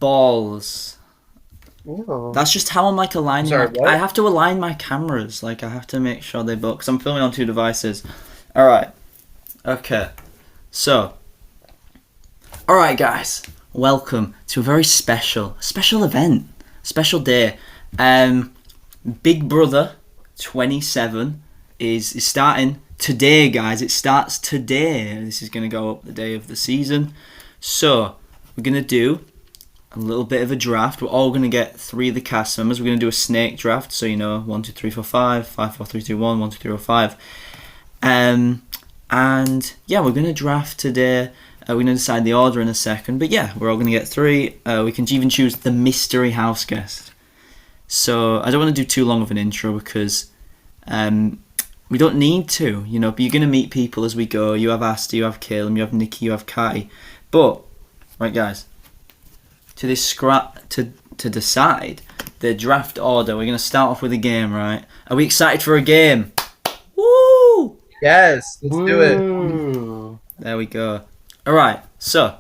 balls. Ew. That's just how I'm like aligning. Sorry, what? I have to align my cameras. Like I have to make sure they both. Because I'm filming on 2 devices. All right. Okay. So. All right, guys. Welcome to a very special event, special day. Big Brother 27 is starting today, guys. It starts today. This is gonna go up the day of the season. So we're gonna do a little bit of a draft. We're all going to get 3 of the cast members. We're going to do a snake draft. So, 1, 2, 3, 4, 5, 5, 4, 3, 2, 1, 1, 2, 3, 4, 5. And yeah, we're going to draft today. We're going to decide the order in a second. But yeah, we're all going to get 3. We can even choose the mystery house guest. So, I don't want to do too long of an intro because we don't need to, but you're going to meet people as we go. You have Asta, you have Caleb, you have Nikki, you have Kai. But, right guys, to decide the draft order, we're going to start off with a game, right? Are we excited for a game? Woo! Yes, let's do it. Ooh. There we go. All right, so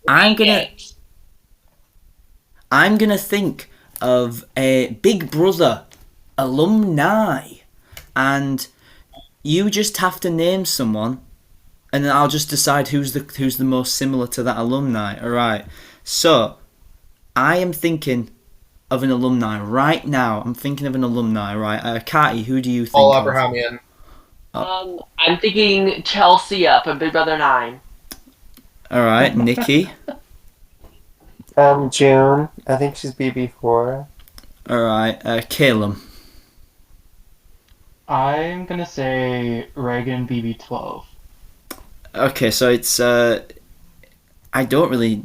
I'm gonna think of a Big Brother alumni, and you just have to name someone, and then I'll just decide who's the most similar to that alumni. All right, so I am thinking of an alumni right now. I'm thinking of an alumni, right? Kati, who do you think All of? Abrahamian. I'm thinking Chelsea up in Big Brother 9. All right, Nikki. June. I think she's BB4. All right, Caleb. I'm gonna say Reagan BB12. Okay, so it's I don't really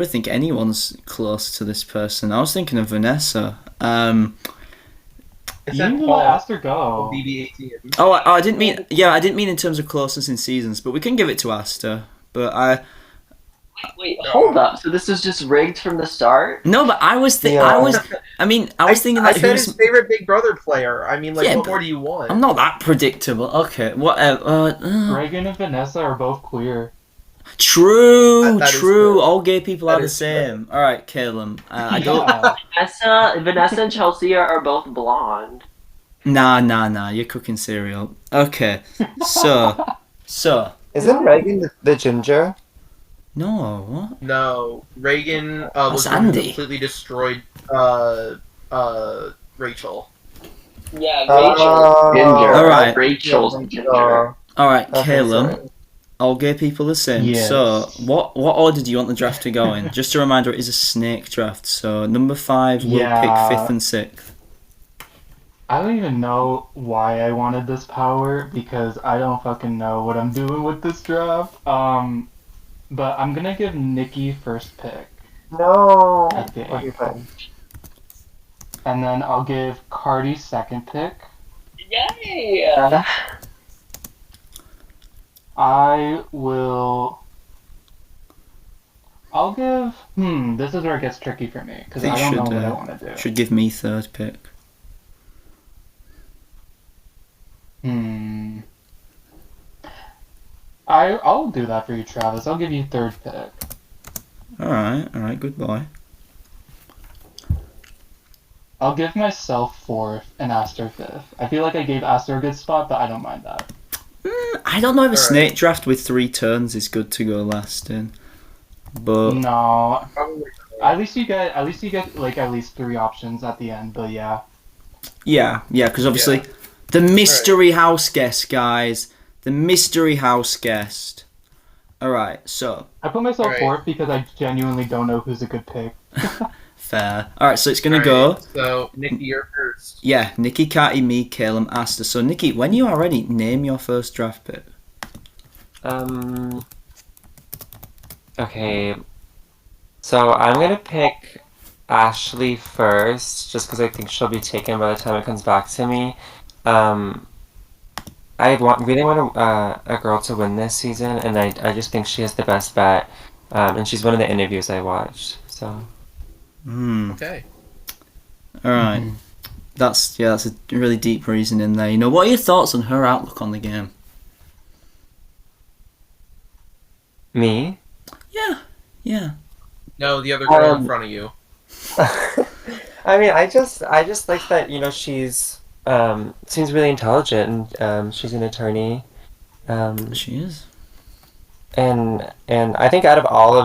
think anyone's close to this person. I was thinking of Vanessa. Is You that need to Paul? let Aster go. BB-18. Oh, I didn't mean. Yeah, I didn't mean in terms of closest in seasons, but we can give it to Asta. But Wait, hold up. So this is just rigged from the start? no, but I was Yeah. I was thinking I like said who's. his favorite Big Brother player. I mean, like, Yeah, what but more do you want? I'm not that predictable. Okay, whatever. Reagan and Vanessa are both queer. True, That is true. true. All gay people That are the is true. same. All right, Caleb. I don't. Yeah. Vanessa and Chelsea are both blonde. Nah. You're cooking cereal. Okay, so Isn't Reagan the ginger? no. What? No, Reagan That's was the one who Andy. completely destroyed Rachel. Yeah, Oh. Rachel's ginger. All right. Rachel's Yeah, ginger. All right, Okay, Caleb. sorry. All gay people the same. Yes. So, what order do you want the draft to go in? Just a reminder, it is a snake draft. So, number 5 will Yeah. pick 5th and 6th. I don't even know why I wanted this power because I don't fucking know what I'm doing with this draft. But I'm gonna give Nikki first pick, No. I think. Okay, fine. and then I'll give Cardi second pick. Yay! I'll give. This is where it gets tricky for me because I don't know what I want to do. Should give me 3rd pick. I'll do that for you, Travis. I'll give you third pick. All right, good boy. I'll give myself fourth and Aster fifth. I feel like I gave Aster a good spot, but I don't mind that. I don't know if a All snake draft with 3 turns is good to go last in, but No, Probably. at least you get like at least 3 options at the end. But yeah, yeah, because obviously the mystery house guest, guys, the mystery house guest. All right, so I put myself Right. fourth because I genuinely don't know who's a good pick. fair. All right, so it's gonna Alright, go. So, Nikki, you're first. Yeah, Nikki, Kati, me, Caleb, Asta. So, Nikki, when you are ready, name your first draft pick. Okay. So I'm gonna pick Ashley first, just because I think she'll be taken by the time it comes back to me. Really want a girl to win this season, and I just think she has the best bet. And she's one of the interviews I watched. So Okay. All right. That's a really deep reason in there. What are your thoughts on her outlook on the game? me? Yeah. No, the other girl in Um, front of you. I mean, I just like that, you know, she's seems really intelligent and she's an attorney. She is. And I think out of all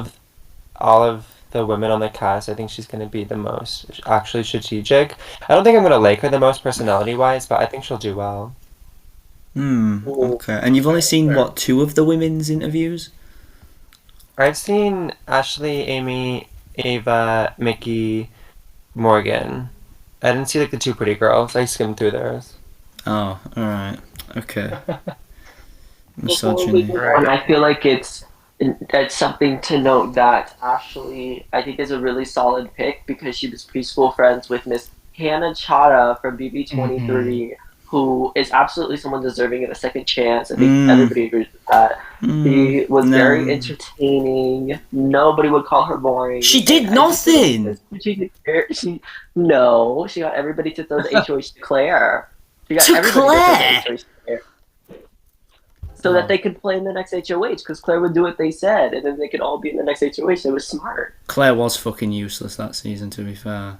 of the women on the cast, I think she's going to be the most actually strategic. I don't think I'm going to like her the most personality wise, but I think she'll do well. Okay. And you've only seen, Fair. what, 2 of the women's interviews? I've seen Ashley, Amy, Ava, Mickey, Morgan. I didn't see like the 2 pretty girls. I skimmed through theirs. Oh, alright. Okay. Before we Misogyny. move on, I feel like it's something to note that Ashley, I think, is a really solid pick because she was preschool friends with Miss Hannah Chada from BB23, who is absolutely someone deserving of a second chance. I think everybody agrees with that. She was very entertaining. Nobody would call her boring. She did And I just feel like nothing! she got everybody to throw the HOH to Claire. She got To everybody Claire? to throw the HOH to Claire. So that they could play in the next HOH, because Claire would do what they said, and then they could all be in the next HOH. It was smart. Claire was fucking useless that season, to be fair.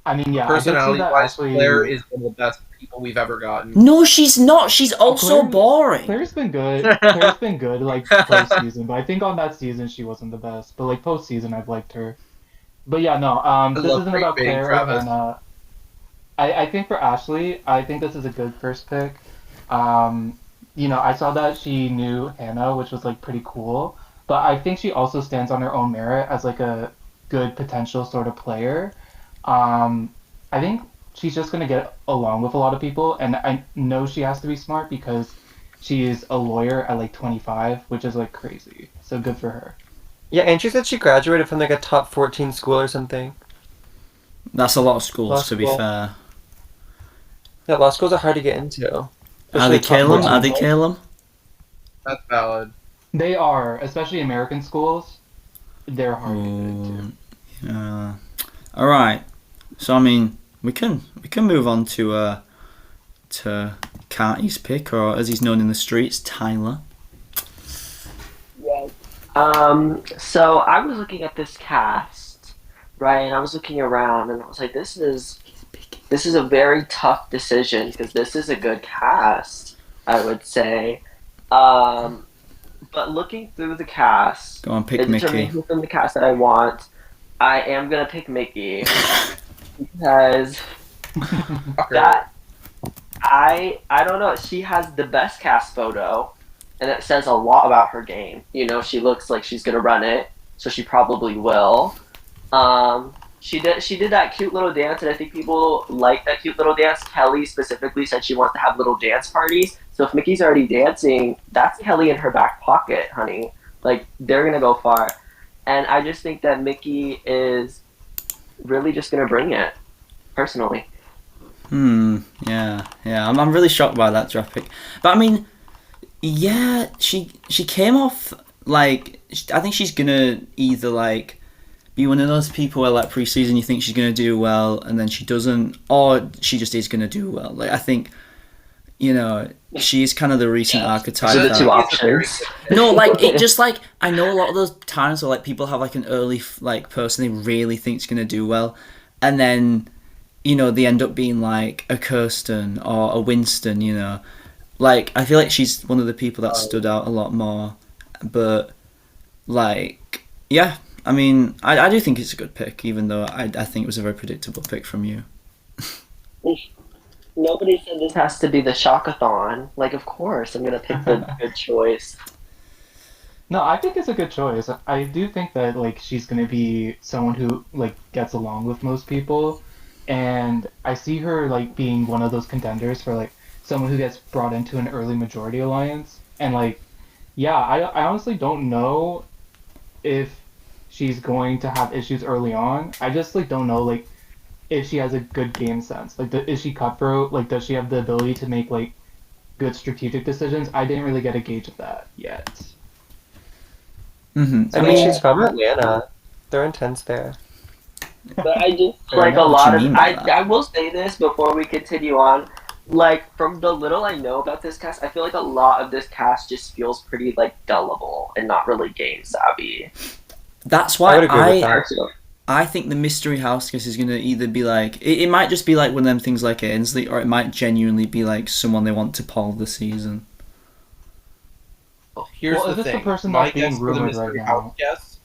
I mean, yeah, I did see Personality that wise, Ashley. Claire is one of the best people we've ever gotten. No, she's not. She's also Claire- boring. Claire's been good. Claire's been good, like, postseason, but I think on that season she wasn't the best. But, like, postseason, I've liked her. But yeah, no, this love isn't about clickbaiting, Claire Travis. and, I think for Ashley, I think this is a good first pick. You know, I saw that she knew Hannah, which was, like, pretty cool. But I think she also stands on her own merit as, like, a good potential sort of player. I think she's just going to get along with a lot of people, and I know she has to be smart because she is a lawyer at, like, 25, which is, like, crazy. So good for her. Yeah, and she said she graduated from like a top 14 school or something. That's a lot of schools, Law to be school. fair. Yeah, law schools are hard to get into. Are Especially they top Calum? 14. Are they Calum? That's valid. They are, especially American schools, they're hard to get into. Yeah. All right. So I mean, we can move on to Carty's pick, or as he's known in the streets, Tyler. So I was looking at this cast, right, and I was looking around, and I was like, this is a very tough decision because this is a good cast, I would say. But looking through the cast, Go on, pick and Mickey. determining who from the cast that I want, I am gonna pick Mickey because that I don't know. She has the best cast photo, and it says a lot about her game. You know, she looks like she's gonna run it, so she probably will. She did that cute little dance, and I think people like that cute little dance. Kelly specifically said she wants to have little dance parties. So if Mickey's already dancing, that's Kelly in her back pocket, honey. Like, they're gonna go far. And I just think that Mickey is really just gonna bring it, personally. Yeah. I'm really shocked by that draft pick. But I mean, yeah, she came off like, I think she's gonna either like be one of those people where like preseason you think she's gonna do well and then she doesn't, or she just is gonna do well. Like, I think, you know, she's kind of the recent archetype. Those are the two that- options. No, like, it just like, I know a lot of those times where like people have like an early like person they really think's gonna do well, and then, you know, they end up being like a Kirsten or a Winston, you know. Like, I feel like she's one of the people that stood out a lot more. But, like, yeah, I mean, I do think it's a good pick, even though I think it was a very predictable pick from you. Nobody said this has to be the Shockathon. Like, of course, I'm gonna pick the good choice. No, I think it's a good choice. I do think that, like, she's gonna be someone who, like, gets along with most people, and I see her, like, being one of those contenders for, like, someone who gets brought into an early majority alliance. And, like, yeah, I honestly don't know if she's going to have issues early on. I just, like, don't know, like, if she has a good game sense. Like, is she cutthroat? Like, does she have the ability to make, like, good strategic decisions? I didn't really get a gauge of that yet. Mm-hmm. I mean, she's from Atlanta. They're intense there. But I just I like a know what lot you of. mean by that. I will say this before we continue on. Like, from the little I know about this cast, I feel like a lot of this cast just feels pretty like gullible and not really game savvy. That's I why would agree with that. I think the mystery house guest is gonna either be like it might just be like one of them things like Ainsley, or it might genuinely be like someone they want to poll the season. Well, here's Well, the is this the thing. person My that's being guess for the rumored right mystery now? house guest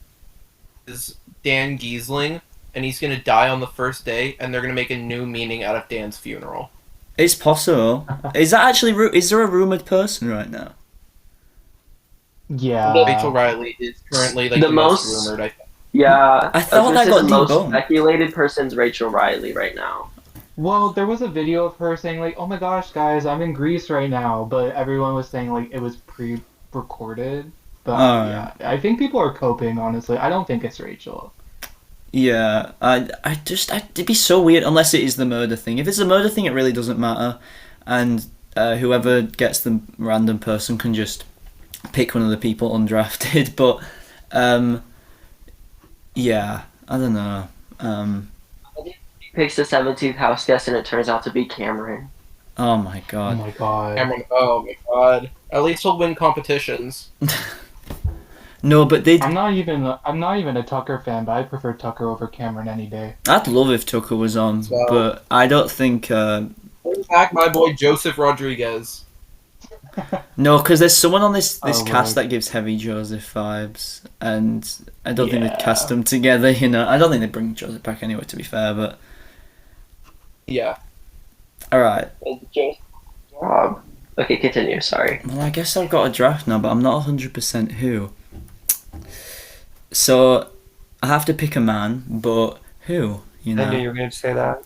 is Dan Giesling, and he's gonna die on the first day, and they're gonna make a new meaning out of Dan's funeral. It's possible. Is that actually is there a rumored person right now? Yeah. Rachel Riley is currently like The the most most- rumored. I think. Yeah, I thought was that gonna got say the most debunked. speculated person's Rachel Riley right now. Well, there was a video of her saying like, "Oh my gosh, guys, I'm in Greece right now," but everyone was saying like it was pre-recorded. But Oh, yeah, I think people are coping. Honestly, I don't think it's Rachel. Yeah, it'd be so weird unless it is the murder thing. If it's the murder thing, it really doesn't matter, and whoever gets the random person can just pick one of the people undrafted. But yeah, I don't know. He picks the 17th house guest, and it turns out to be Cameron. Oh my Oh god. my god. Cameron, oh my god. At least he'll win competitions. No, but I'm not even a Tucker fan, but I prefer Tucker over Cameron any day. I'd love if Tucker was on, Well- but I don't think. Bring back my boy Joseph Rodriguez. No, because there's someone on this Oh, cast Lord. that gives heavy Joseph vibes, and I don't think Yeah. they'd cast them together. You know, I don't think they'd bring Joseph back anyway. To be fair, but Yeah. all right. Rob. Okay, continue. Sorry. Well, I guess I've got a draft now, but I'm not 100% who. So I have to pick a man, but who? You know. I knew you were going to say that.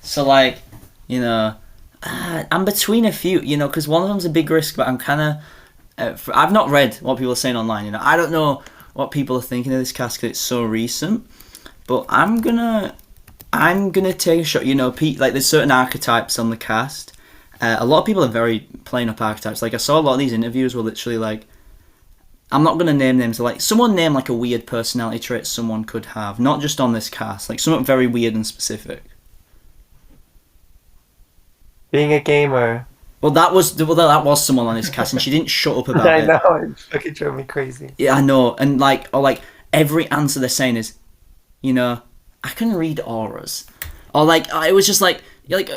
So like, you know, I'm between a few, you know, because one of them's a big risk, but I'm kind of, I've not read what people are saying online, you know, I don't know what people are thinking of this cast because it's so recent, but I'm gonna take a shot, you know, like there's certain archetypes on the cast. A lot of people are very playing up archetypes. Like I saw a lot of these interviews were literally like, I'm not gonna name names, like someone name like a weird personality trait someone could have, not just on this cast, like something very weird and specific. Being a gamer. Well, that was someone on this cast, and she didn't shut up about I it. know, it fucking drove me crazy. Yeah, I know, and like every answer they're saying is, you know, I can read auras, or like it was just like you're like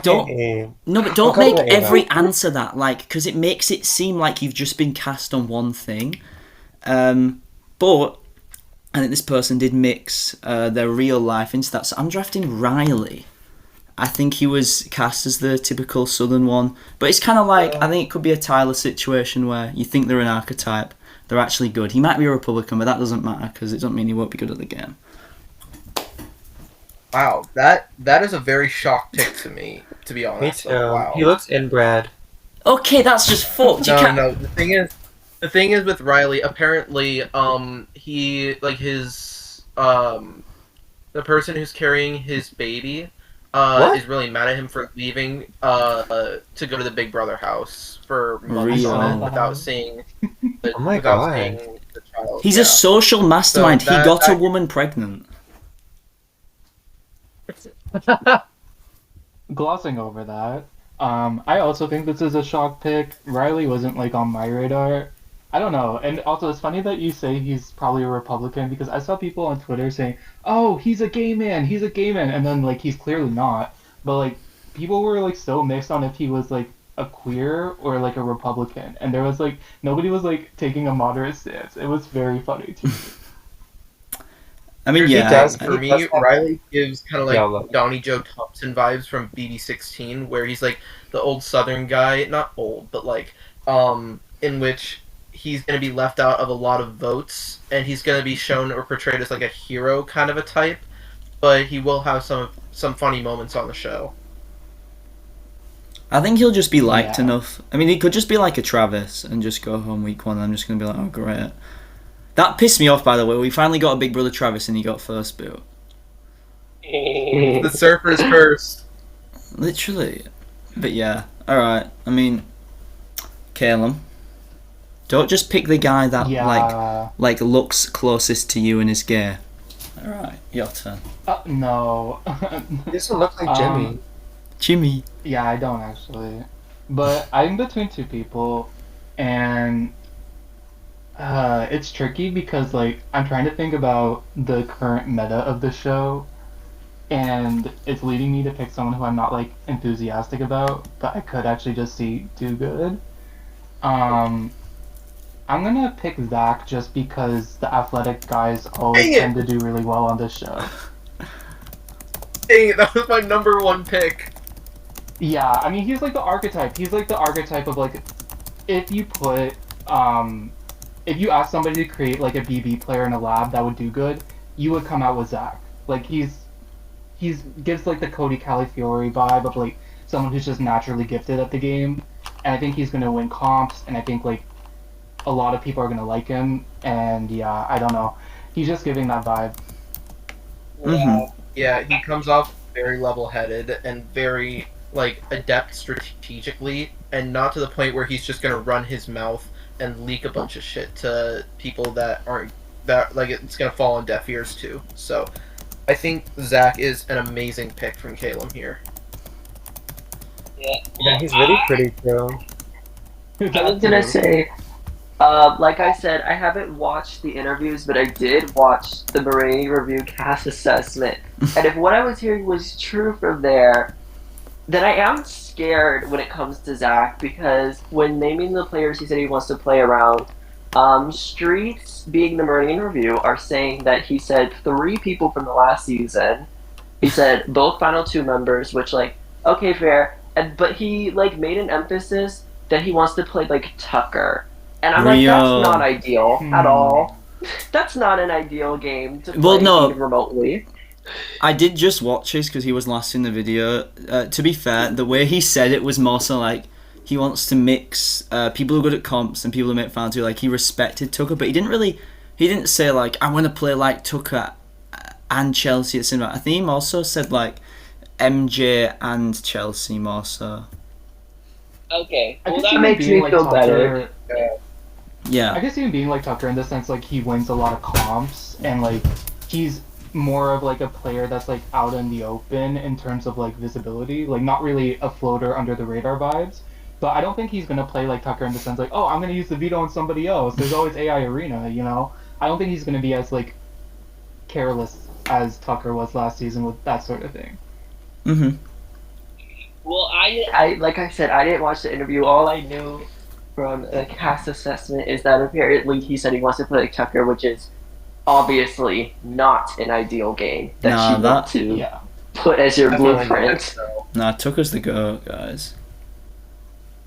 don't Okay. no, but don't Okay, make Ava. every answer that like because it makes it seem like you've just been cast on one thing. But I think this person did mix their real life into that. So I'm drafting Riley. I think he was cast as the typical Southern one, but it's kind of like I think it could be a Tyler situation where you think they're an archetype, they're actually good. He might be a Republican, but that doesn't matter because it doesn't mean he won't be good at the game. Wow, that is a very shocked pick to me, to be Me honest. too. Wow. He looks inbred. Okay, that's just fucked. You No, can't. no. The thing is with Riley. Apparently, he like his the person who's carrying his baby, What? is really mad at him for leaving to go to the Big Brother house for months Really? on end without seeing. Oh my without God. seeing the child. He's Yeah. a social mastermind. So that- he got a that- woman pregnant. Glossing over that, I also think this is a shock pick. Riley wasn't like on my radar. I don't know. And also, it's funny that you say he's probably a Republican because I saw people on Twitter saying, "Oh, he's a gay man. He's a gay man," and then like he's clearly not. But like people were like so mixed on if he was like a queer or like a Republican, and there was like nobody was like taking a moderate stance. It was very funny to me. I mean, He yeah. does. For me, Riley gives kind of like Yellow. Donnie Joe Thompson vibes from BB16, where he's like the old Southern guy, not old, but like, in which he's going to be left out of a lot of votes, and he's going to be shown or portrayed as like a hero kind of a type, but he will have some funny moments on the show. I think he'll just be liked Yeah. enough. I mean, he could just be like a Travis and just go home week one. And I'm just gonna be like, oh great. That pissed me off, by the way. We finally got a Big Brother Travis, and he got first boot. The Surfer's Curse. Literally. But yeah, all right. I mean, Caleb, don't just pick the guy that Yeah. like looks closest to you and is gay. All right, your turn. No. He doesn't look like Jimmy. Jimmy. Yeah, I don't actually. But I'm between two people, and It's tricky because like I'm trying to think about the current meta of the show, and it's leading me to pick someone who I'm not like enthusiastic about, but I could actually just see do good. Um, I'm gonna pick Zach just because the athletic guys always Dang it! tend to do really well on this show. Dang it, that was my number one pick. Yeah, I mean he's like the archetype. He's like the archetype of like if you put um if you ask somebody to create like a BB player in a lab that would do good, you would come out with Zach. Like he's gives like the Cody Calafiore vibe of like someone who's just naturally gifted at the game, and I think he's gonna win comps, and I think like a lot of people are gonna like him, and yeah, I don't know, he's just giving that vibe. Mhm. Yeah, he comes off very level-headed and very like adept strategically, and not to the point where he's just gonna run his mouth and leak a bunch of shit to people that aren't that like it's gonna fall on deaf ears too. So I think Zach is an amazing pick from Caleb here. Yeah, he's really pretty too. I was gonna say, like I said, I haven't watched the interviews, but I did watch the Marine Review cast assessment. And if what I was hearing was true from there, then I am scared when it comes to Zach, because when naming the players he said he wants to play around, Streets, being the Marine Review, are saying that he said 3 people from the last season. He said both final 2 members, which like, okay, fair. But he like made an emphasis that he wants to play like Tucker. And I'm like, that's Rio. not ideal at all. That's not an ideal game to play Well, no. even remotely. I did just watch his because he was last in the video. To be fair, the way he said it was more so like he wants to mix people who are good at comps and people who make fans who like he respected Tucker, but he didn't say like I want to play like Tucker and Chelsea at cinema. I think he also said like MJ and Chelsea more so. Okay, I well guess that even makes being me like feel Tucker, better. I Yeah. guess even being like Tucker in the sense like he wins a lot of comps, and like he's more of like a player that's like out in the open in terms of like visibility, like not really a floater under the radar vibes. But I don't think he's gonna play like Tucker in the sense like, oh, I'm gonna use the veto on somebody else. There's always AI Arena, you know. I don't think he's gonna be as like careless as Tucker was last season with that sort of thing. Mhm. Well, I like I said, I didn't watch the interview. All I knew from the cast assessment is that apparently he said he wants to play like Tucker, which is obviously not an ideal game that Nah, you that- want to Yeah. put as your Definitely blueprint. Nah, Tucker's the goat, guys.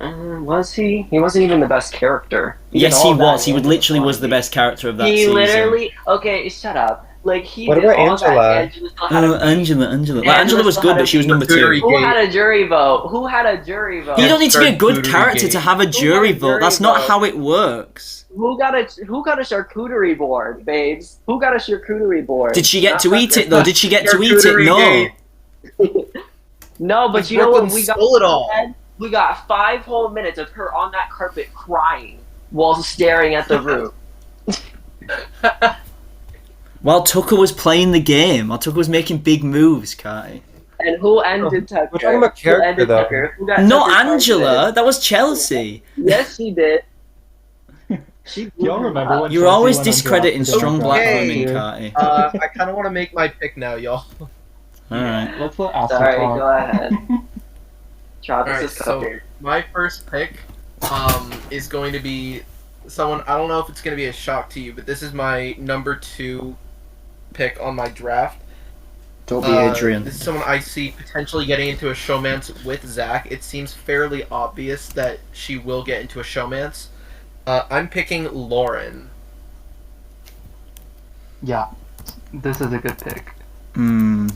Was he? He wasn't even the best character. Yes, did he all that was. He and literally was the quality. best character of that He season. literally okay. Shut up. Like he What did about all Angela? that. Angela still had Oh, a Angela. Like, Angela Angela was still good, had a but she was number Charcuterie 2. Who Gate. had a jury vote? Who had a jury vote? You don't need to be a good Charcuterie character Gate. to have a jury vote. That's not how it works. Who got a charcuterie board, babes? Who got a charcuterie board? Did she get Not to eat Tucker. it though? Did she get to eat it? Charcuterie No. Gate. No, but Because you know Brooklyn what we got? stole it all. instead? We got 5 whole minutes of her on that carpet crying while staring at the roof. While Tucker was playing the game, while Tucker was making big moves, Kai. And who ended Tucker? We're talking about Who character, ended though. Tucker? Who got Not Tucker Angela. targeted? That was Chelsea. Yes, she did. She blew Y'all him remember up. when You're Chelsea always went on discrediting draft strong today? black Okay. women, Kai. I kind of want to make my pick now, y'all. Alright. Let's let Asta Sorry, talk. go ahead. Travis Alright, is so covered. my first pick is going to be someone, I don't know if it's going to be a shock to you, but this is my number 2 pick on my draft. Don't be Adrian. This is someone I see potentially getting into a showmance with Zach. It seems fairly obvious that she will get into a showmance. I'm picking Lauren. Yeah, this is a good pick.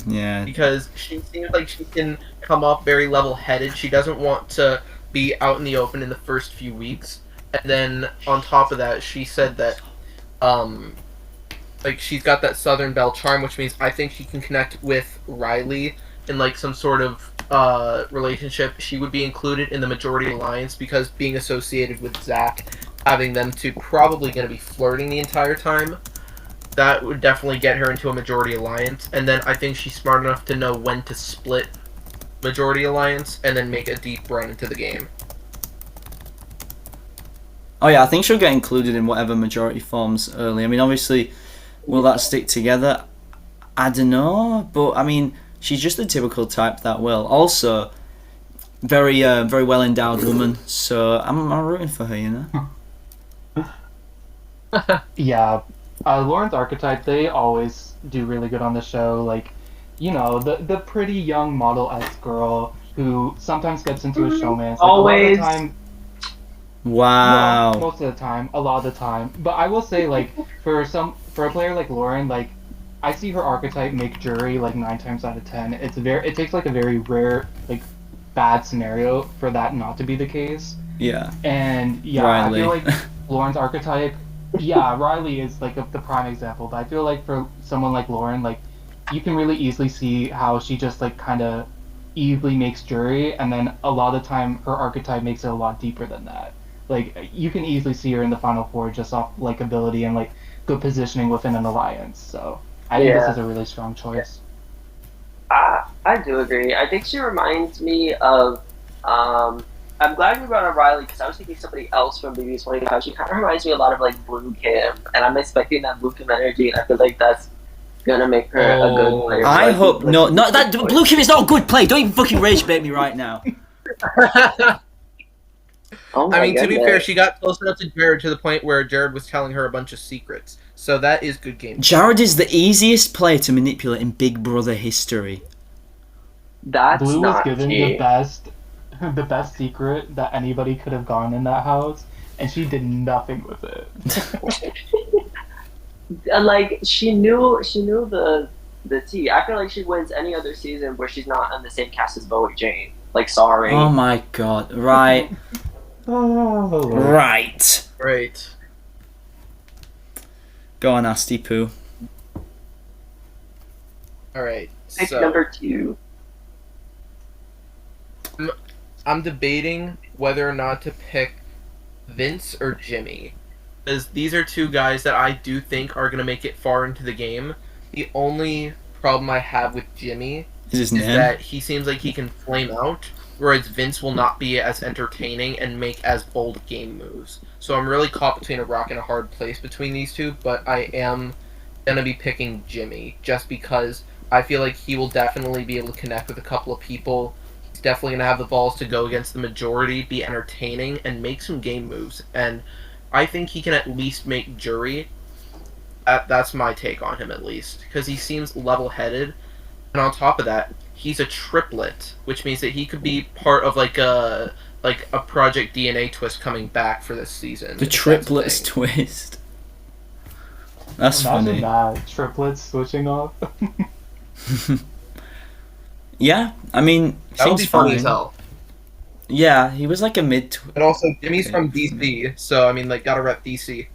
Yeah. Because she seems like she can come off very level-headed. She doesn't want to be out in the open in the first few weeks. And then on top of that, she said that like she's got that Southern Belle charm, which means I think she can connect with Riley in like some sort of relationship. She would be included in the majority alliance because being associated with Zach, having them two probably going to be flirting the entire time. That would definitely get her into a majority alliance, and then I think she's smart enough to know when to split majority alliance and then make a deep run into the game. Oh yeah, I think she'll get included in whatever majority forms early. I mean, obviously, will that stick together? I don't know, but I mean, she's just the typical type that will. Also, very well endowed woman. So I'm rooting for her, you know. Yeah, Lauren's archetype, they always do really good on the show. Like, the pretty young model-esque girl who sometimes gets into a showmance. Like, a lot of the Always. time, Wow. well, most of the time, a lot of the time. But I will say, like, for a player like Lauren, like, I see her archetype make jury like 9 times out of 10. It takes like a very rare, like, bad scenario for that not to be the case. Yeah. And yeah, Riley. I feel like Lauren's archetype, yeah, Riley is like the prime example. But I feel like for someone like Lauren, like, you can really easily see how she just like kind of easily makes jury, and then a lot of the time her archetype makes it a lot deeper than that. Like, you can easily see her in the final four just off like ability and like good positioning within an alliance. So I think this Yeah. is a really strong choice. I do agree. I think she reminds me of. I'm glad we brought up Riley because I was thinking somebody else from BB25. She kind of reminds me a lot of like Blue Kim, and I'm expecting that Blue Kim energy, and I feel like that's gonna make her a good player. I Like, hope like, no. Not that Blue Kim is not a good play. Don't even fucking rage bait me right now. Oh my I mean, to be goodness. fair, she got close enough to Jared to the point where Jared was telling her a bunch of secrets. So that is good game. Jared is the easiest player to manipulate in Big Brother history. That's Blue was not given tea. the best secret that anybody could have gone in that house, and she did nothing with it. And like she knew the tea. I feel like she wins any other season where she's not on the same cast as Bowie Jane. Like, sorry. Oh my god. Right. Oh, Right. Right. Go on, Nasty Poo. All right. Pick So number 2. I'm debating whether or not to pick Vince or Jimmy, because these are two guys that I do think are going to make it far into the game. The only problem I have with Jimmy Is his is name? that he seems like he can flame out, whereas Vince will not be as entertaining and make as bold game moves. So I'm really caught between a rock and a hard place between these two, but I am going to be picking Jimmy, just because I feel like he will definitely be able to connect with a couple of people. He's definitely going to have the balls to go against the majority, be entertaining, and make some game moves. And I think he can at least make jury. That's my take on him, at least, because he seems level-headed. And on top of that, he's a triplet, which means that he could be part of like a Project DNA twist coming back for this season. The if that's a triplets thing. twist. That's imagine funny. that, triplets switching off. Yeah, I mean, That would seems be funny fine. as hell. Yeah, he was like a mid. And also, Jimmy's Okay. from DC, so I mean, like, gotta rep DC.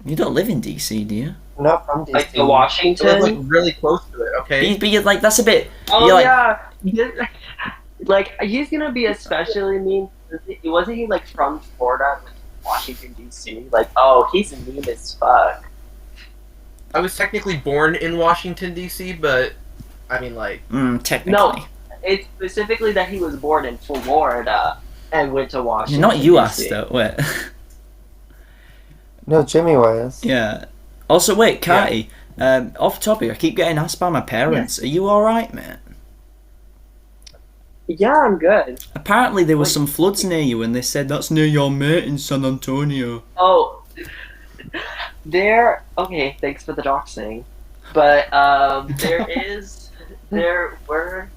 You don't live in DC, do you? I'm not from DC. Like the So we're like Washington. really close to it, okay? But you're like, that's a bit. Oh you're like, yeah. Like, he's gonna be especially mean. Wasn't he like from Florida, like Washington D.C.? Like, oh, he's mean as fuck. I was technically born in Washington DC, but I mean, like, technically. No, it's specifically that he was born in Florida and went to Washington. Not you DC. asked though. Wait. No, Jimmy was. Yeah. Also, wait, Carty. Off topic. I keep getting asked by my parents. Are you all right, man? Yeah, I'm good. Apparently, there were some floods near you, and they said that's near your mate in San Antonio. Oh, okay. Thanks for the doxing, but there were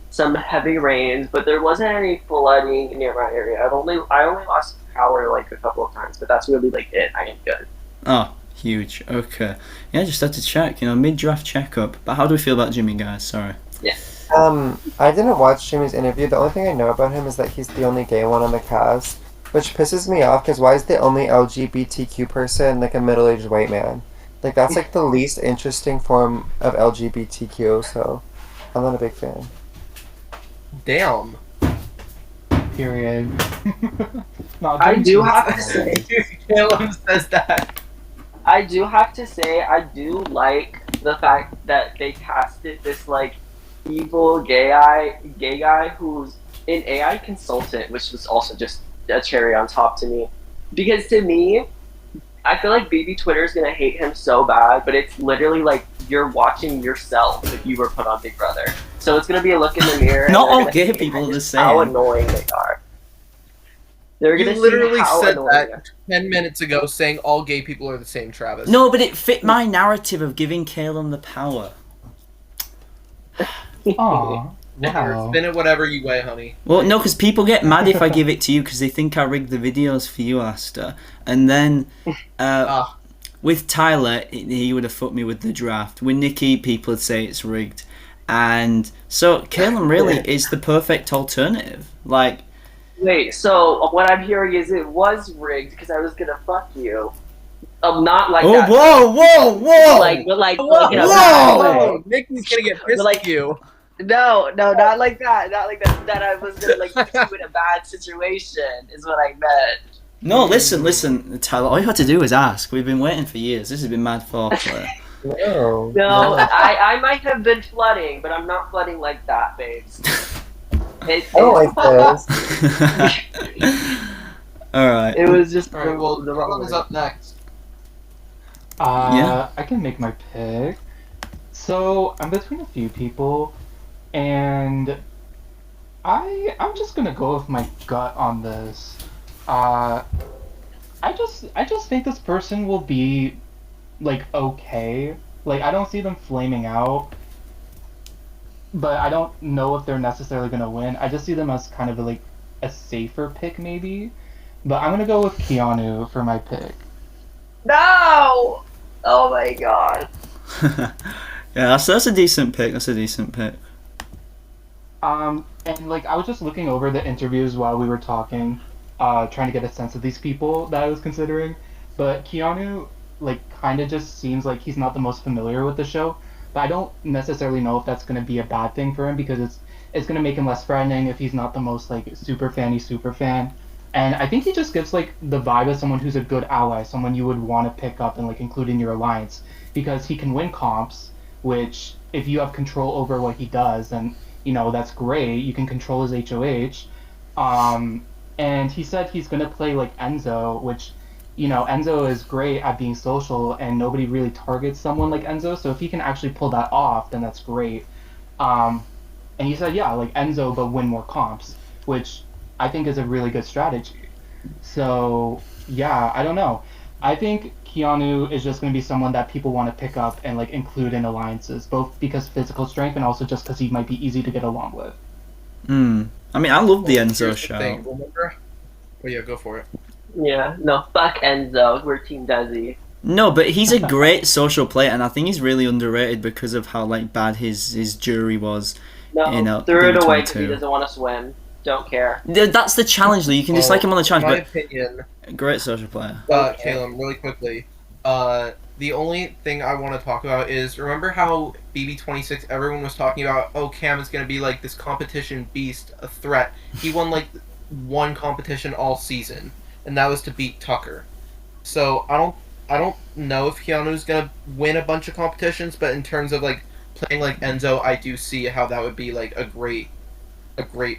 some heavy rains, but there wasn't any flooding near my area. I only lost power like a couple of times, but that's really like it. I am good. Oh, huge. Okay. Yeah, just had to check. Mid-draft checkup. But how do we feel about Jimmy, guys? Sorry. I didn't watch Jimmy's interview. The only thing I know about him is that he's the only gay one on the cast, which pisses me off because why is the only LGBTQ person like a middle-aged white man? Like, that's like the least interesting form of LGBTQ, so I'm not a big fan. damn. Period. I do have to say, Caleb says that. I do like the fact that they casted this like evil gay guy who's an AI consultant, which was also just a cherry on top to me. Because to me, I feel like BB Twitter is gonna hate him so bad, but it's literally like you're watching yourself if you were put on Big Brother. So it's gonna be a look in the mirror. Not and all they're gay gonna see people are the just how same. annoying they are. They're You gonna literally see how said annoying they are. that 10 minutes ago, saying all gay people are the same, Travis. No, but it fit my narrative of giving Caleb the power. Aw, wow. Spin it whatever you weigh, honey. Well, no, because people get mad if I give it to you because they think I rigged the videos for you, Asta. And then Ah. with Tyler, he would have fucked me with the draft. With Nikki, people would say it's rigged. And so Caleb really is the perfect alternative. Like, Wait, so what I'm hearing is it was rigged because I was gonna fuck you. Not like oh, that. whoa! Like in a bad Whoa! way. Oh, Nikki's gonna get pissed Like- at you. No, not like that. Not like that. That I was gonna like put you in a bad situation is what I meant. No, listen, Tyler. All you had to do was ask. We've been waiting for years. This has been mad foreplay. No. No, I might have been flooding, but I'm not flooding like that, babes. I don't like this. All right. It was just Alright, well, the wrong what is word. up next? Yeah. I can make my pick. So I'm between a few people, and I'm just gonna go with my gut on this. I just think this person will be like okay. Like I don't see them flaming out, but I don't know if they're necessarily gonna win. I just see them as kind of like a safer pick maybe. But I'm gonna go with Keanu for my pick. No! Oh my god. Yeah, that's a decent pick. That's a decent pick. And like I was just looking over the interviews while we were talking, trying to get a sense of these people that I was considering. But Keanu, like, kind of just seems like he's not the most familiar with the show. But I don't necessarily know if that's going to be a bad thing for him because it's going to make him less threatening if he's not the most like super fan. And I think he just gives like the vibe of someone who's a good ally, someone you would want to pick up and like include in your alliance because he can win comps, which if you have control over what he does, then you know that's great. You can control his HOH. And he said he's gonna play like Enzo, which you know Enzo is great at being social, and nobody really targets someone like Enzo. So if he can actually pull that off, then that's great. And he said, yeah, like Enzo, but win more comps, which I think is a really good strategy. So yeah, I don't know. I think Keanu is just going to be someone that people want to pick up and like include in alliances, both because physical strength and also just because he might be easy to get along with. I mean, I love the Enzo Here's the show. thing, remember? Oh yeah, go for it. Yeah, no, fuck Enzo. We're Team Desi. No, but he's a great social player, and I think he's really underrated because of how like bad his jury was. No, You know, threw it being away because 22. he doesn't want to swim. Don't care. That's the challenge, though. You can dislike him on the In challenge, my but opinion, great social player. Caleb, really quickly. The only thing I want to talk about is remember how BB26 everyone was talking about, oh, Cam is going to be like this competition beast, a threat. He won like one competition all season, and that was to beat Tucker. So I don't know if Keanu's going to win a bunch of competitions, but in terms of like playing like Enzo, I do see how that would be like a great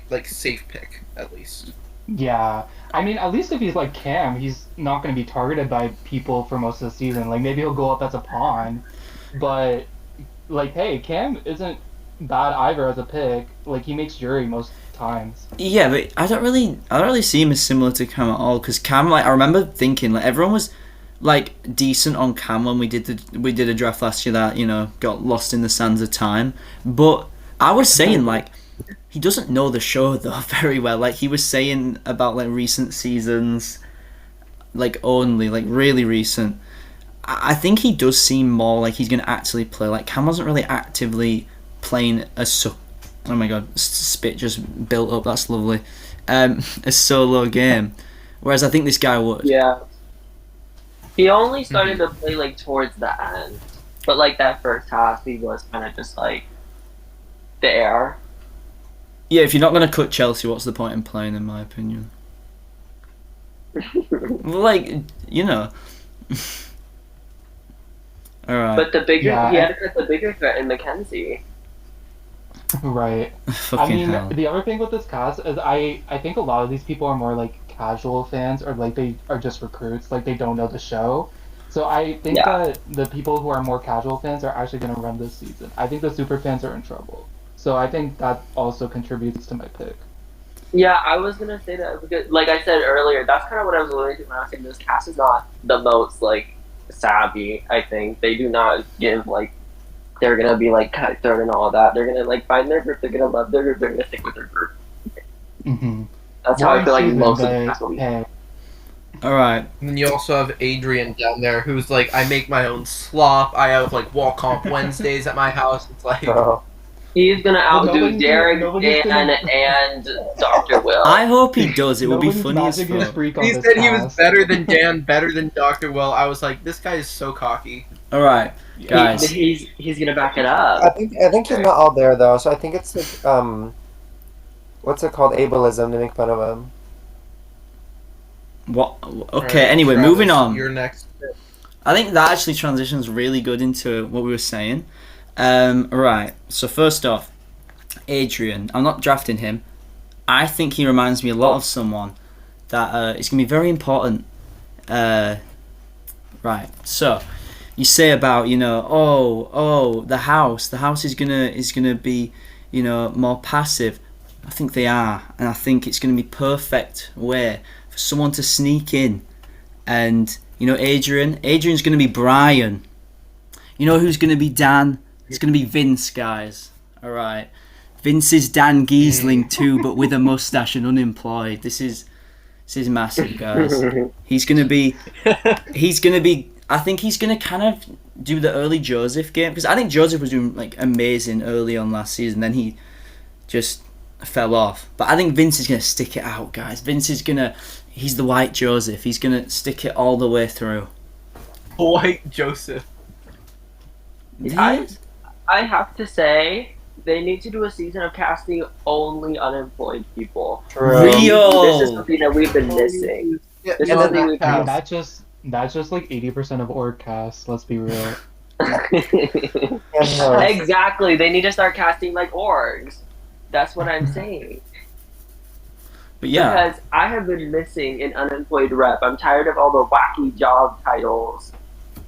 like safe pick at least. Yeah, I mean, at least if he's like Cam, he's not going to be targeted by people for most of the season. Like maybe he'll go up as a pawn, but like, hey, Cam isn't bad either as a pick. Like he makes jury most times. Yeah, but I don't really see him as similar to Cam at all. Because Cam, like, I remember thinking like everyone was like decent on Cam when we did a draft last year that got lost in the sands of time. But I was saying like. He doesn't know the show though very well. Like he was saying about like recent seasons, like only like really recent. I think he does seem more like he's gonna actually play. Like Cam wasn't really actively playing oh my god, spit just built up. That's lovely. A solo game, whereas I think this guy would. Yeah. He only started to play like towards the end, but like that first half, he was kind of just like there. Yeah, if you're not going to cut Chelsea, what's the point in playing, in my opinion? Like, Alright. But the bigger, Yeah, he had the bigger threat in Mackenzie. Right. Fucking I mean, hell. the other thing with this cast is I think a lot of these people are more like casual fans or like they are just recruits, like they don't know the show. So I think Yeah. that the people who are more casual fans are actually going to run this season. I think the super fans are in trouble. So I think that also contributes to my pick. Yeah, I was gonna say that because, like I said earlier, that's kind of what I was alluding to when I was saying this cast is not the most like savvy. I think they do not give like they're gonna be like cutthroat and all that. They're gonna like find their group. They're gonna love their group. They're gonna stick with their group. Mm-hmm. That's how I feel like Boring most of season, the but cast will be. hey, All right. And then you also have Adrian down there, who's like, I make my own slop. I have like wall comp Wednesdays at my house. It's like, Oh. He's gonna Well, outdo nobody's Derek, nobody's Dan, and Dr. Will. I hope he does. It would be nobody's funny as magic his fuck. freak on he this said he was cast. better than Dan, better than Dr. Will. I was like, this guy is so cocky. All right, guys. He's gonna back it I up. think he's not all there though, so I think it's like what's it called, ableism to make fun of him. What? All Okay. right, Anyway, Travis, moving on. You're next. I think that actually transitions really good into what we were saying. Right. So first off, Adrian. I'm not drafting him. I think he reminds me a lot of someone that is going to be very important. Right. So you say about the house is gonna be more passive. I think they are, and I think it's going to be perfect way for someone to sneak in, and Adrian's going to be Brian. You know who's going to be Dan? It's going to be Vince, guys. All right, Vince is Dan Giesling too, but with a mustache and unemployed. This is massive, guys. He's going to be. I think he's going to kind of do the early Joseph game, because I think Joseph was doing like amazing early on last season. Then he just fell off. But I think Vince is going to stick it out, guys. He's the white Joseph. He's going to stick it all the way through. White Joseph. I have to say, they need to do a season of casting only unemployed people. Rio! This is something that we've been missing. Yeah, This yeah, is something that we've I mean, counts. that's just like 80% of org cast. Let's be real. Exactly. They need to start casting like orgs. That's what I'm saying. But yeah, Because I have been missing an unemployed rep. I'm tired of all the wacky job titles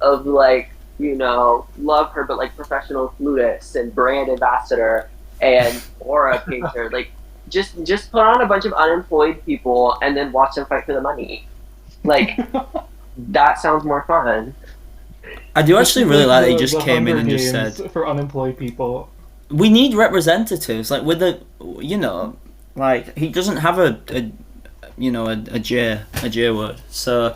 of like, love her, but like professional flutist and brand ambassador and aura painter. Like, just put on a bunch of unemployed people and then watch them fight for the money. Like, that sounds more fun. I do actually really like that he just The came in Hunger and just Games said, for unemployed people. we need representatives. Like with like he doesn't have a J word. So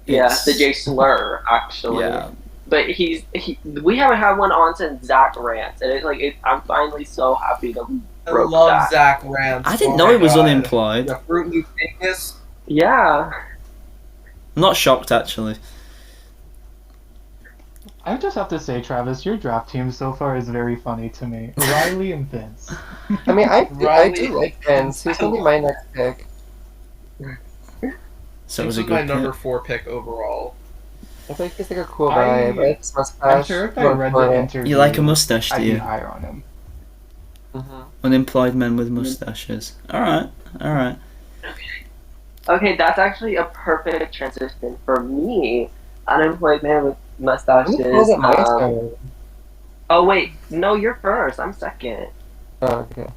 Yeah, it's- the J slur actually. Yeah. But we haven't had one on since Zach rants, and I'm finally so happy that we I broke love that. Zach Rance. I didn't Oh know my he was God. unemployed. The Fruit Loop Dingus. Yeah. I'm not shocked actually. I just have to say, Travis, your draft team so far is very funny to me. Riley and Vince. I mean, I Riley. do like Vince. He's gonna be my next pick. So it This was a is my good number pick. 4 pick overall. I think he's like a cool I- vibe. It's mustache. I'm sure if I read the interview, You like a mustache, do I'd be you? higher on him. Mm-hmm. Unemployed men with mustaches. All right. Okay, that's actually a perfect transition for me. Unemployed man with mustaches. Was it my turn? Oh wait, no, you're first. I'm second. Oh, okay.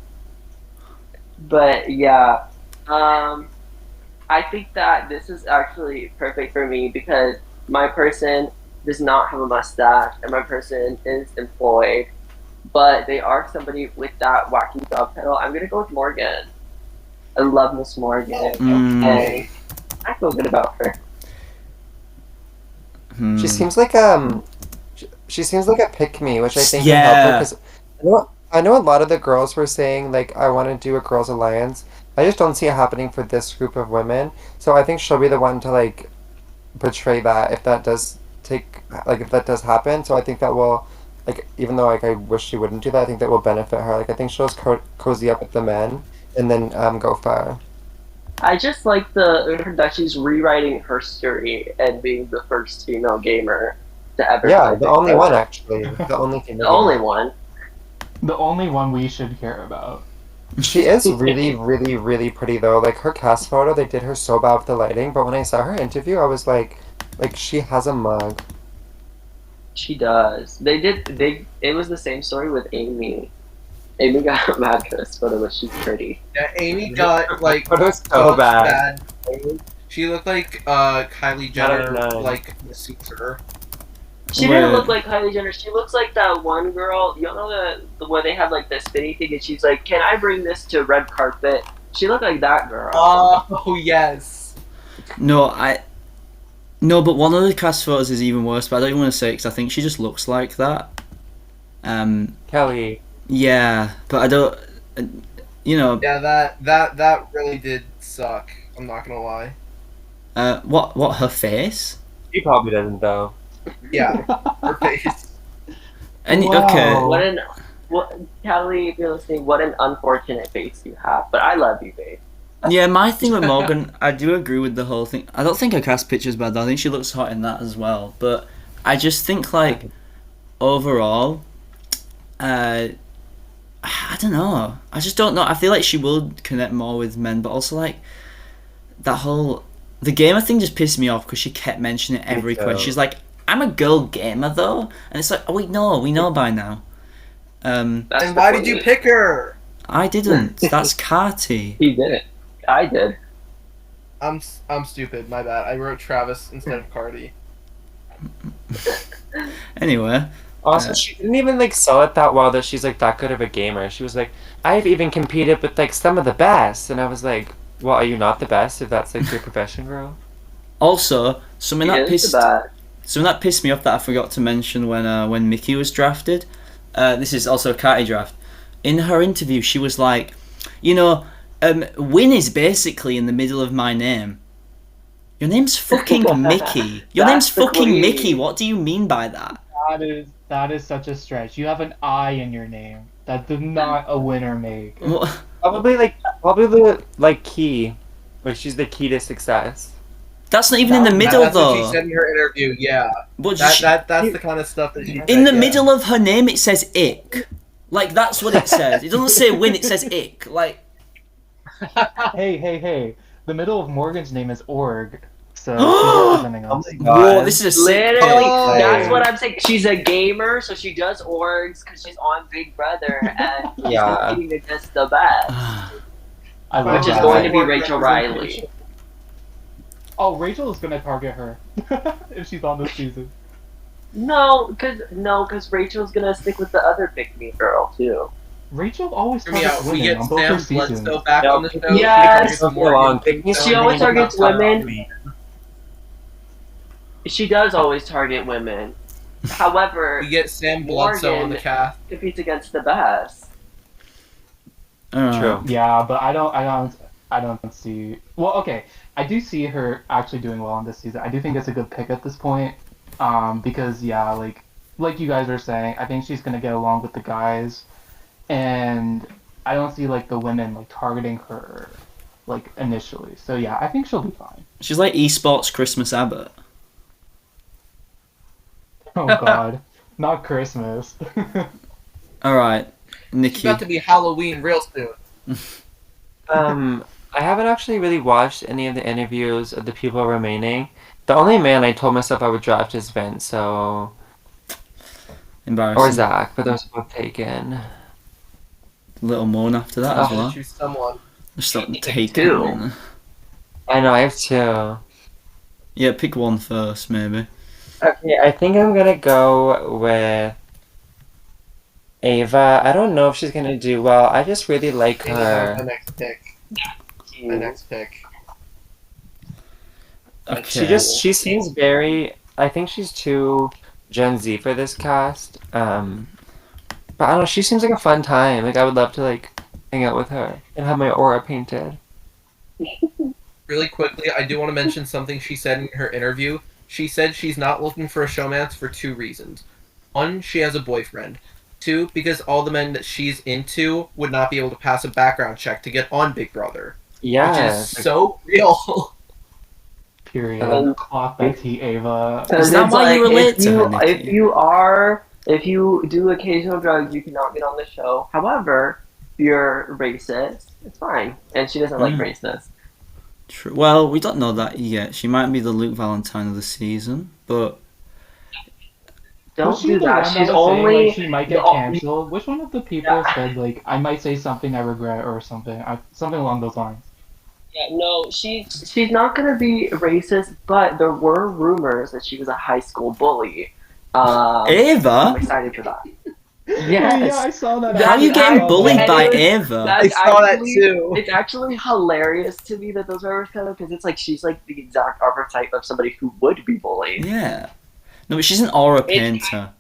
But yeah, I think that this is actually perfect for me because my person does not have a mustache and my person is employed, but they are somebody with that wacky job title. I'm gonna go with Morgan. I love Miss Morgan. And I feel good about her. She seems like she seems like a pick me, which I think Yeah. can help her because I know a lot of the girls were saying like I want to do a girls alliance. I just don't see it happening for this group of women. So I think she'll be the one to like portray that if that does happen. So I think that will like even though like I wish she wouldn't do that, I think that will benefit her. Like I think she'll just cozy up with the men and then go far. I just like that she's rewriting her story and being the first female gamer to ever. Yeah, play the Big only Brother. one actually. The only The only one. The only one we should care about. She is really, really, really pretty though. Like her cast photo, they did her so bad with the lighting, but when I saw her interview, I was like she has a mug. She does. It was the same story with Amy. Amy got a mattress photo, but she's pretty. Yeah, Amy got like Photo's so such bad. bad. She looked like Kylie Jenner, like misused her. She didn't look like Kylie Jenner. She looks like that one girl. You know the where they have like the spinny thing, and she's like, "Can I bring this to red carpet?" She looked like that girl. Oh yes. No, but one of the cast photos is even worse. But I don't even want to say it because I think she just looks like that. Kelly. Yeah, but I don't. You know. Yeah, that really did suck. I'm not gonna lie. What her face? She probably doesn't though. Yeah, her face. And Wow. okay. Kelly, if you're listening, what an unfortunate face you have. But I love you, babe. Yeah, my thing with Morgan, I do agree with the whole thing. I don't think her cast picture's bad though. I think she looks hot in that as well. But I just think like overall, I don't know. I just don't know. I feel like she will connect more with men, but also like the gamer thing just pissed me off because she kept mentioning it every question. She's like, "I'm a girl gamer though," and it's like, "Oh, we know by now." And why did you pick her? I didn't. That's Carty. He did it. I did. I'm stupid. My bad. I wrote Travis instead of Cardi. Anyway. Also, she didn't even like sell it that well that she's like that good of a gamer. She was like, I've even competed with like some of the best, and I was like, well, are you not the best if that's like your profession, girl? Also, something that pissed me off that I forgot to mention when Mickey was drafted. This is also a Carty draft. In her interview, she was like, Win is basically in the middle of my name. Your name's fucking Mickey. Your name's fucking Mickey. What do you mean by that? That is such a stretch. You have an I in your name. That did not a winner make. Probably the like key, like she's the key to success. That's not even in the middle that's though. What she said in her interview. Yeah, But that's the kind of stuff that she. In the middle of her name, it says ick. Like that's what it says. It doesn't say win. It says ick. Like. Hey. The middle of Morgan's name is Org. So she's representing us. Whoa, this is a sick Literally, pick. that's what I'm saying. She's a gamer, so she does orgs because she's on Big Brother and she's competing against the best. I love Which is that. going to be Rachel Riley. Oh, Rachel is gonna target her if she's on this season. No, because Rachel's gonna stick with the other pick me girl too. Rachel always Hear me targets out. We women get on both her Sam seasons. Bledsoe back on the show. Yes. She She always targets women. She does always target women. However, We get Sam Bledsoe on the cast. competes against the best. True. Yeah, but I don't see. Well, okay, I do see her actually doing well in this season. I do think it's a good pick at this point, because yeah, like you guys are saying, I think she's gonna get along with the guys, and I don't see like the women like targeting her, like initially. So yeah, I think she'll be fine. She's like esports Christmas Abbott. Oh God, not Christmas. All right, Nikki. It's about to be Halloween real soon. I haven't actually really watched any of the interviews of the people remaining. The only man I told myself I would draft is Vince, so Embarrassing. or Zach, but those are both taken. Little moan after that as well. Choose someone. Just start taking. Two. I know I have two. Yeah, pick one first, maybe. Okay, I think I'm gonna go with Ava. I don't know if she's gonna do well. I just really like The her. next pick. The next pick. Okay. She seems very. I think she's too Gen Z for this cast. But I don't know. She seems like a fun time. Like I would love to like hang out with her and have my aura painted. Really quickly, I do want to mention something she said in her interview. She said she's not looking for a showmance for two reasons. One, she has a boyfriend. Two, because all the men that she's into would not be able to pass a background check to get on Big Brother. Yeah. Which is so real. Period. Um, Clock that tea, Ava. Is that why you relate if to you, her, Nikki? if you do occasional drugs, you cannot get on the show. However, you're racist, it's fine. And she doesn't like racists. True. Well, we don't know that yet. She might be the Luke Valentine of the season, but Don't Was she do the that. one She's that was only saying, like, she might get the- canceled? Which one of the people said, like, I might say something I regret or something? Something along those lines. Yeah, no, she's not gonna be racist, but there were rumors that she was a high school bully. I'm Ava? excited for that. Yeah, I saw that. How are you getting bullied by Anyways, Ava? I That's saw that actually, too. it's actually hilarious to me that those rumors come up because it's like she's like the exact archetype of somebody who would be bullied. Yeah. No, but she's an aura painter.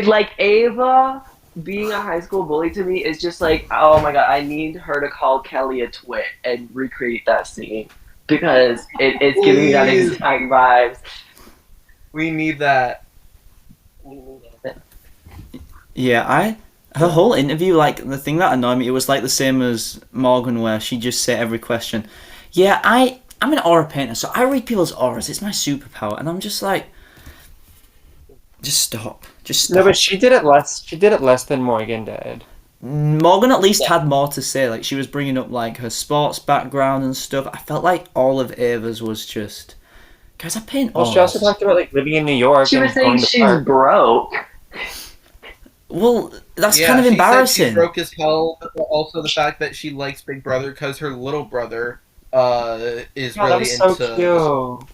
Like Ava being a high school bully to me is just like, oh my god, I need her to call Kelly a twit and recreate that scene because it's giving me that Please. exact vibes. We need that. Yeah, her whole interview, like, the thing that annoyed me, it was like the same as Morgan, where she just said every question, yeah, I'm an aura painter, so I read people's auras, it's my superpower, and I'm just like, just stop. No, but she did it less. She did it less than Morgan did. Morgan at least had more to say, like, she was bringing up, like, her sports background and stuff. I felt like all of Ava's was just, guys, I paint Well, auras. she also talked about like living in New York. She and was saying going to she's park. broke. Well, that's Yeah, kind of she said embarrassing. she's broke as hell, but also the fact that she likes Big Brother because her little brother is Yeah, really that was so into. cute.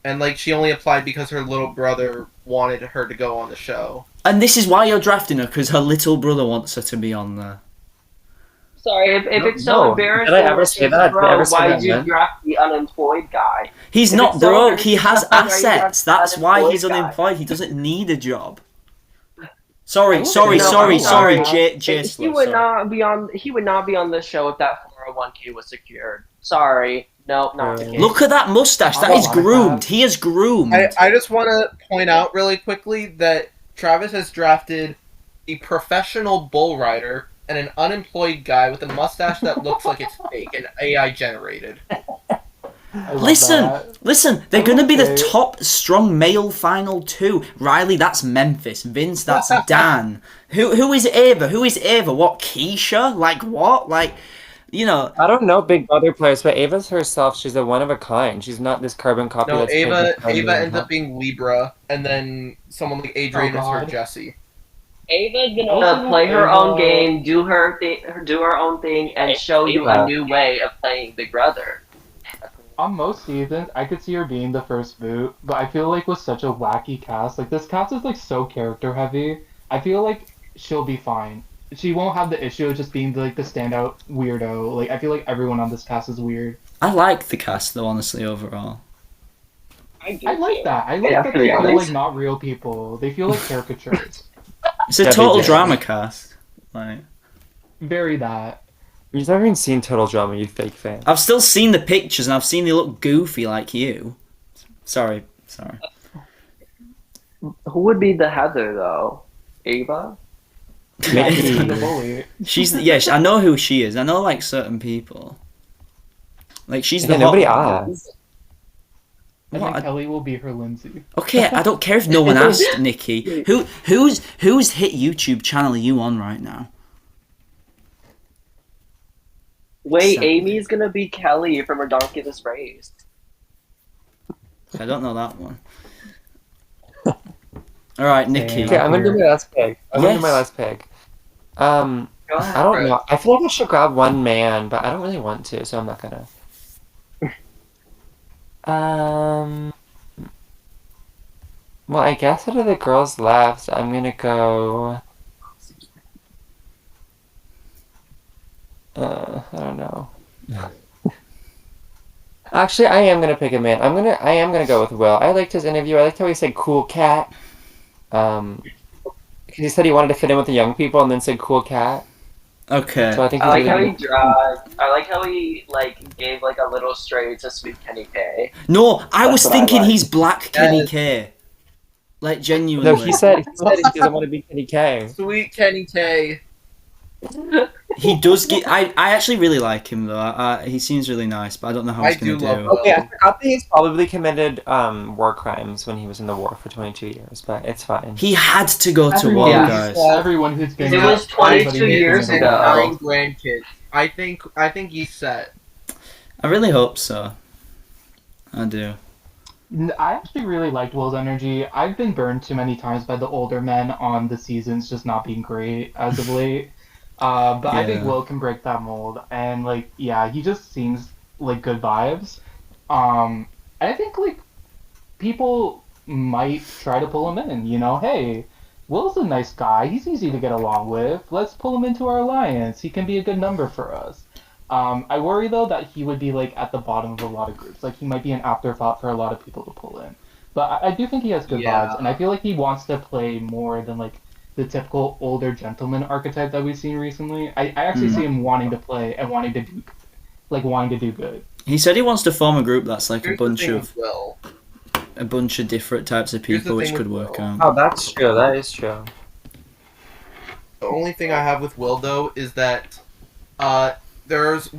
And like she only applied because her little brother wanted her to go on the show. And this is why you're drafting her, because her little brother wants her to be on there. Sorry, if it's so No. embarrassing, Did I ever say she's that? Did I broke, ever say why that, did you man? draft the unemployed guy? He's If not it's so broke, he embarrassing, has why you assets. draft That's the why he's unemployed guy? unemployed. He doesn't need a job. Sorry, I will sorry, say, No, sorry, I'm sorry, sorry. Jay He Slow, would sorry. not be on. He would not be on the show if that 401k was secured. Sorry, no, not the Yeah. case. Look at that mustache. That I is don't like groomed. that. He is groomed. I just want to point out really quickly that Travis has drafted a professional bull rider and an unemployed guy with a mustache that looks like it's fake and AI generated. I love Listen, that. listen, they're I going to will be the say- top strong male final two. Riley, that's Memphis. Vince, that's Dan. Who is Ava? Who is Ava? What, Keisha? Like what? Like, you know, I don't know Big Brother players, but Ava's herself. She's a one of a kind. She's not this carbon copy. No, that's Ava taken from ends up being Libra, and then someone like Adrian Oh, is her God. Jesse. Ava's Also gonna play her Ava- own game, do her own thing, and show you Ava. a new way of playing Big Brother. On most seasons, I could see her being the first boot, but I feel like with such a wacky cast, like this cast is like so character heavy. I feel like she'll be fine. She won't have the issue of just being like the standout weirdo. Like I feel like everyone on this cast is weird. I like the cast though, honestly, overall. I like that. I like Yeah, that to be they feel honest. like not real people. They feel like caricatures. It's a Yeah, they total do. drama cast. Like, Very that. You've never even seen Total Drama, you fake fan. I've still seen the pictures and I've seen they look goofy like you. Sorry. Who would be the Heather though? Ava? Yeah, Mickey. she's the bully. She's I know who she is. I know like certain people. Like she's the Yeah, nobody hot. asked. And What? then Kelly will be her Lindsay. Okay, I don't care if no one asked, Nikki. Whose hit YouTube channel are you on right now? Wait, Exactly. Amy's gonna be Kelly from her Donkey This Race. I don't know that one. All right, Nikki. Damn. Okay, I'm gonna do my last pick. I'm gonna do my Yes. last pick. Go ahead. I don't know. I feel like I should grab one man, but I don't really want to, so I'm not gonna. Well, I guess out of the girls left, I'm gonna go. I don't know. Actually, I am gonna pick a man. I am gonna go with Will. I liked his interview. I liked how he said "cool cat." Because he said he wanted to fit in with the young people, and then said "cool cat." Okay. So I think I he's like how really he dragged. I like how he like gave like a little stray to Sweet Kenny K. No, I was That's what I thinking like. he's Black Kenny Yes. K. Like genuinely. No, he said he doesn't want to be Kenny K. Sweet Kenny K. He does get. I actually really like him though. He seems really nice, but I don't know how I he's gonna do love do. Will. Okay, I forgot that he's probably committed war crimes when he was in the war for 22 years, but it's fine. He had to go to Everyone, war, Yeah. guys. everyone who's been It was 22 years everybody ago. knows. 9 grandkids. I think he's set. I really hope so. I do. I actually really liked Will's energy. I've been burned too many times by the older men on the seasons just not being great as of late. But I think Yeah. Will can break that mold, and like, yeah, he just seems like good vibes. I think like people might try to pull him in. You know, hey, Will's a nice guy. He's easy to get along with. Let's pull him into our alliance. He can be a good number for us. I worry though that he would be like at the bottom of a lot of groups. Like he might be an afterthought for a lot of people to pull in. But I do think he has good Yeah. vibes, and I feel like he wants to play more than like the typical older gentleman archetype that we've seen recently. I actually see him wanting to play and wanting to do good. He said he wants to form a group that's like Here's a bunch the thing of with Will. different types of Here's the people, which thing could with work Will. out. Oh, that's true. That is true. The only thing I have with Will though is that there's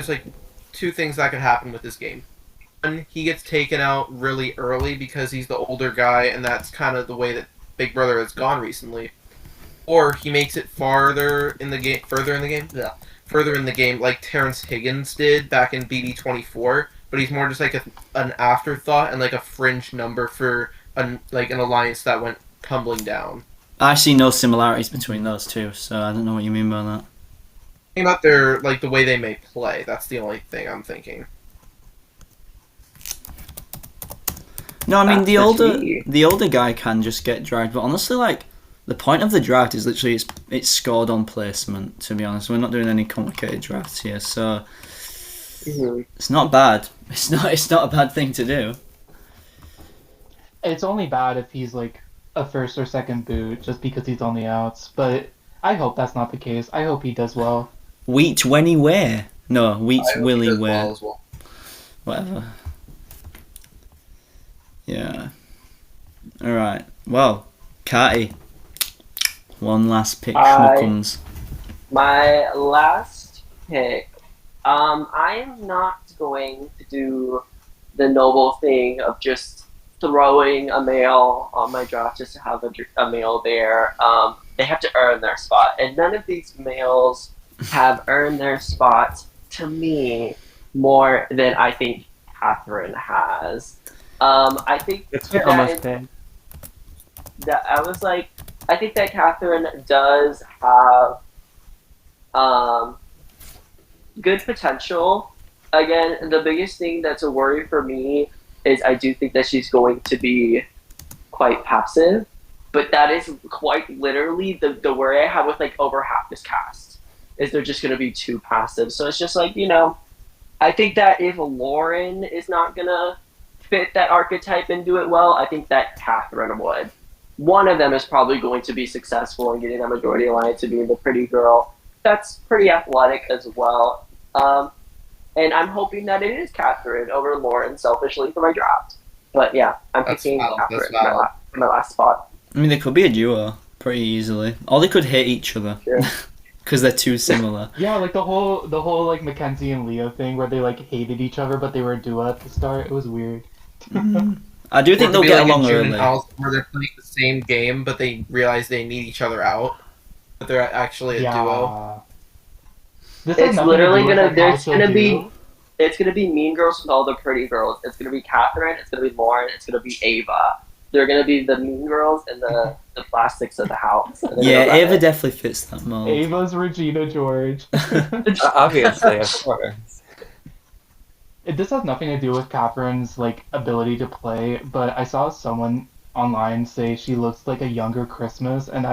like 2 things that could happen with this game. One, he gets taken out really early because he's the older guy, and that's kind of the way that Big Brother has gone recently. Or he makes it further in the game, like Terrence Higgins did back in BB24. But he's more just like an afterthought and like a fringe number for an alliance that went tumbling down. I see no similarities between those two, so I don't know what you mean by that. Think about their the way they may play. That's the only thing I'm thinking. No, I mean That's the the older guy can just get dragged, but honestly, like the point of the draft is literally it's scored on placement. To be honest, we're not doing any complicated drafts here, so it's not bad. It's not a bad thing to do. It's only bad if he's like a first or second boot just because he's on the outs. But I hope that's not the case. I hope he does well. Wheat Wenny where? No, Wheat's I hope he Willy does where? well as well. Whatever. Yeah. Alright. Well, Catty. One last pick, Schmuckums. My last pick. I am not going to do the noble thing of just throwing a male on my draft just to have a male there. They have to earn their spot, and none of these males have earned their spot to me more than I think Catherine has. I think It's almost dead. I think that Catherine does have good potential. Again, the biggest thing that's a worry for me is I do think that she's going to be quite passive, but that is quite literally the worry I have with like over half this cast is they're just going to be too passive. So it's just like, I think that if Lauren is not going to fit that archetype and do it well, I think that Catherine would. One of them is probably going to be successful in getting that majority alliance to being the pretty girl. That's pretty athletic as well. And I'm hoping that it is Catherine over Lauren selfishly for my draft. But yeah, I'm That's picking valid, Catherine that's valid. for my last spot. I mean, they could be a duo pretty easily. Or they could hate each other. Sure. Because they're too similar. Yeah, like the whole like Mackenzie and Leo thing where they like hated each other but they were a duo at the start. It was weird. I do think Or they'll to be get like along in June and early. Alice, where they're playing the same game, but they realize they need each other out. But they're actually a duo. This has It's nothing to literally do with, gonna- like, there's how gonna she'll be- do. It's going to be Mean Girls with all the pretty girls. It's going to be Catherine. It's going to be Lauren. It's going to be Ava. They're going to be the Mean Girls and the plastics of the house. And they're Yeah, gonna run Ava it. definitely fits that mold. Ava's Regina George. Obviously, of course. This has nothing to do with Catherine's like ability to play, but I saw someone online say she looks like a younger Christmas, and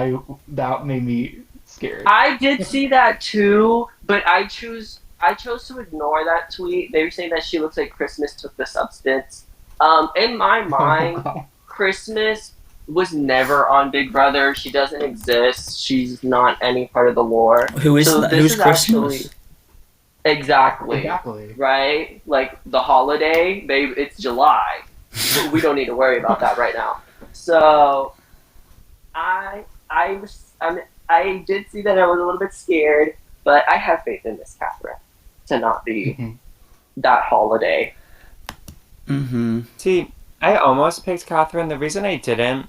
that made me scared. I did see that too, but I chose to ignore that tweet. They were saying that she looks like Christmas took the substance. In my mind, Christmas was never on Big Brother. She doesn't exist. She's not any part of the lore. Who is So that? this Who's is Christmas? actually- Exactly. Exactly. Right? Like the holiday, babe, it's July. But we don't need to worry about that right now. So I did see that. I was a little bit scared. But I have faith in Miss Catherine to not be that holiday. Mm-hmm. See, I almost picked Catherine. The reason I didn't,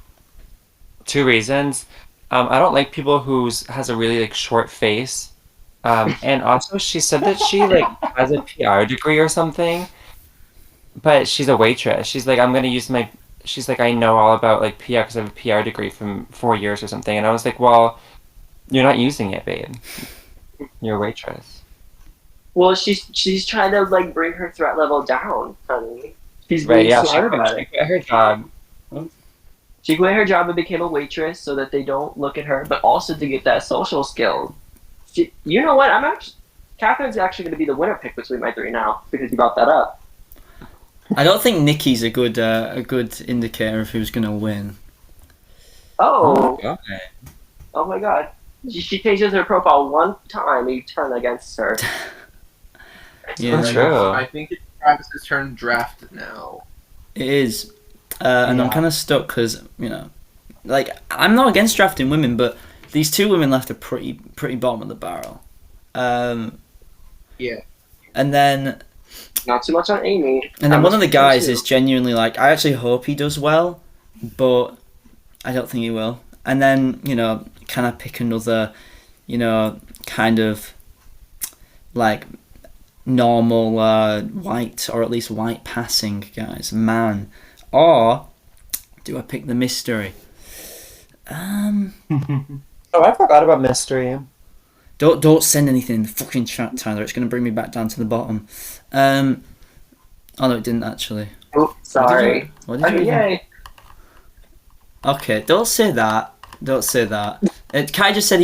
two reasons. I don't like people who has a really like short face. And also she said that she like has a PR degree or something, but she's a waitress. She's like, I'm gonna use my. She's like, I know all about like PR because I have a PR degree from 4 years or something. And I was like, well, you're not using it, babe. You're a waitress. Well, she's trying to like bring her threat level down, honey. She's Right? being Yeah. smart about She it. quit her job. She quit her job and became a waitress so that they don't look at her, but also to get that social skill. You know what? Catherine's actually going to be the winner pick between my three now because you brought that up. I don't think Nikki's a good indicator of who's gonna win. Oh, God. oh my God! She changes her profile one time, you turn against her. Yeah, True. I think it's Travis's turn to draft now. it is, and I'm kind of stuck because like I'm not against drafting women, but these two women left a pretty bottom of the barrel. Yeah. And then Not too much on Amy. one of the guys is genuinely like, I actually hope he does well, but I don't think he will. And then, can I pick another, kind of like normal white, or at least white passing guys, man? Or do I pick the mystery? Oh, I forgot about mystery. Don't send anything in the fucking chat, Tyler. It's going to bring me back down to the bottom. Oh no, it didn't actually. Oops, sorry. What did you Yay. Okay, don't say that. Don't say that. Kai just said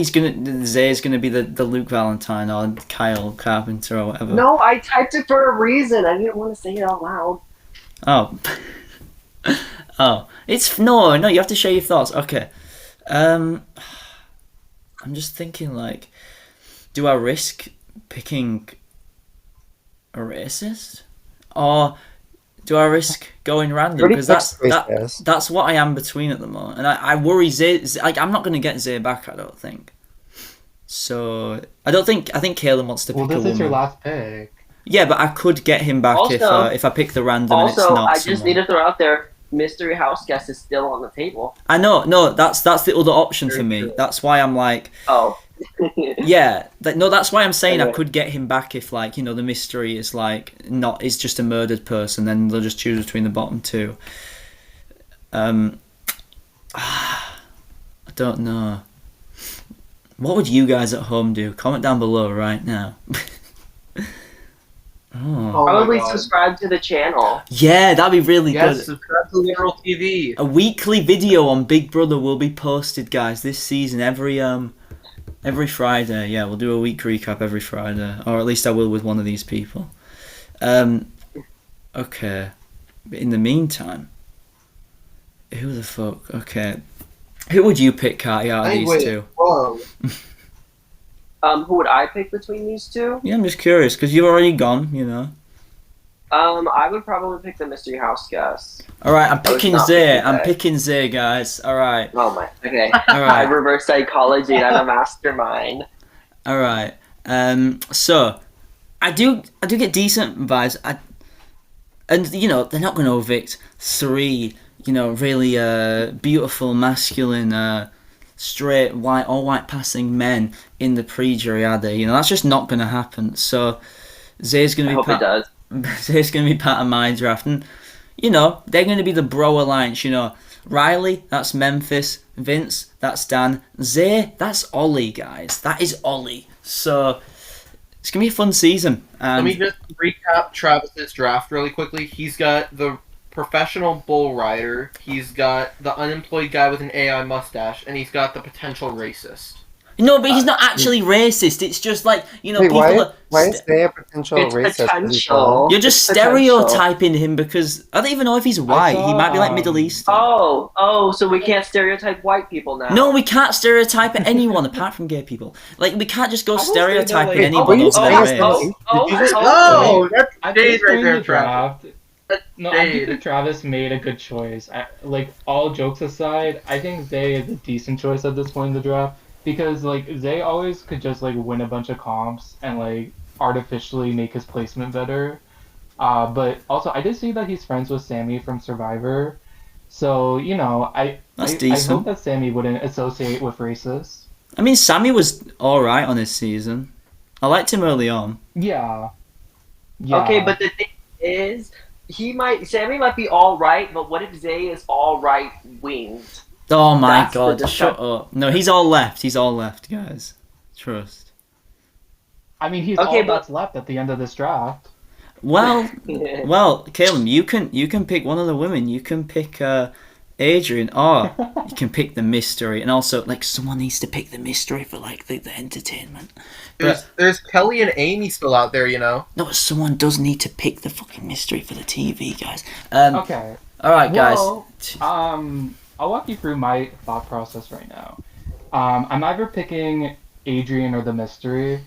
Zay's gonna be the Luke Valentine or Kyle Carpenter or whatever. No, I typed it for a reason. I didn't want to say it out loud. Oh. Oh. It's no. You have to share your thoughts. Okay. I'm just thinking like, do I risk picking a racist, or do I risk going random? Because that's what I am between at the moment, and I worry Zay. Like, I'm not going to get Zay back, I don't think. So I think Kaylin wants to pick a woman. Well, this is your last pick. Yeah, but I could get him back Also, if I pick the random. And it's Also, not I just need to throw out there, mystery house guest is still on the table. I know. No, that's the other option for Very me. true. That's why I'm like. Oh. Yeah, that's why I'm saying I Anyway. could get him back if, like, the mystery is is just a murdered person, then they'll just choose between the bottom two. I don't know. What would you guys at home do? Comment down below right now. Oh. Probably my God. subscribe to the channel. Yeah, that'd be really Yes, good. subscribe to Literal TV. A weekly video on Big Brother will be posted, guys, this season every Friday. Yeah, we'll do a week recap every Friday, or at least I will with one of these people. Okay. But in the meantime, who the fuck? Okay, who would you pick, Carty, out of these two? Whoa. Who would I pick between these two? Yeah, I'm just curious because you've already gone. I would probably pick the mystery house guest. All right, I'm I was picking not Zay. picking I'm that. picking Zay, guys. All right, Oh my. Okay. all I right, reverse psychology and I'm a mastermind. all right. So I do get decent vibes. And they're not going to evict three, really beautiful, masculine, straight white, all white passing men in the pre-jury, are they? That's just not going to happen. So Zay's going I to be hope it does. Zay's going to be part of my draft, and they're going to be the bro alliance. Riley, that's Memphis. Vince, that's Dan. Zay, that's Ollie, guys. That is Ollie. So it's going to be a fun season. Let And me just recap Travis's draft really quickly. He's got the professional bull rider, he's got the unemployed guy with an AI mustache, and he's got the potential racist. no, but he's not actually racist. It's just like, Wait, people why is they a potential It's racist? potential. You're just It's potential. stereotyping him because I don't even know if he's white. He might be like Middle Eastern. Oh, so we can't stereotype white people now. No, we can't stereotype anyone apart from gay people. Like, we can't just go I will say that, stereotyping like- anyone Oh, over oh, their oh, race. Oh, that's I shade think right during there, the Travis. draft. That's No, I think shade. that Travis made a good choice. Like, all jokes aside, I think Zay is a decent choice at this point in the draft. because like Zay always could just like win a bunch of comps and like artificially make his placement better. But also I did see that he's friends with Sammy from Survivor, so you know That's I hope decent. that Sammy wouldn't associate with racists. I mean, Sammy was all right on this season. I liked him early on. Yeah, yeah. Okay, but the thing is, Sammy might be all right, but what if Zay is all right winged? Oh my That's the god, shut discussion. up. No, he's all left. He's all left, guys. Trust. I mean, he's Okay, all that's left at the end of this draft. Well, Caleb, you can pick one of the women. You can pick Adrian, or you can pick the mystery, and also like someone needs to pick the mystery for like the entertainment. There's Kelly and Amy still out there, you know. No, someone does need to pick the fucking mystery for the TV, guys. Okay. All right, guys. Well, I'll walk you through my thought process right now. I'm either picking Adrian or the mystery.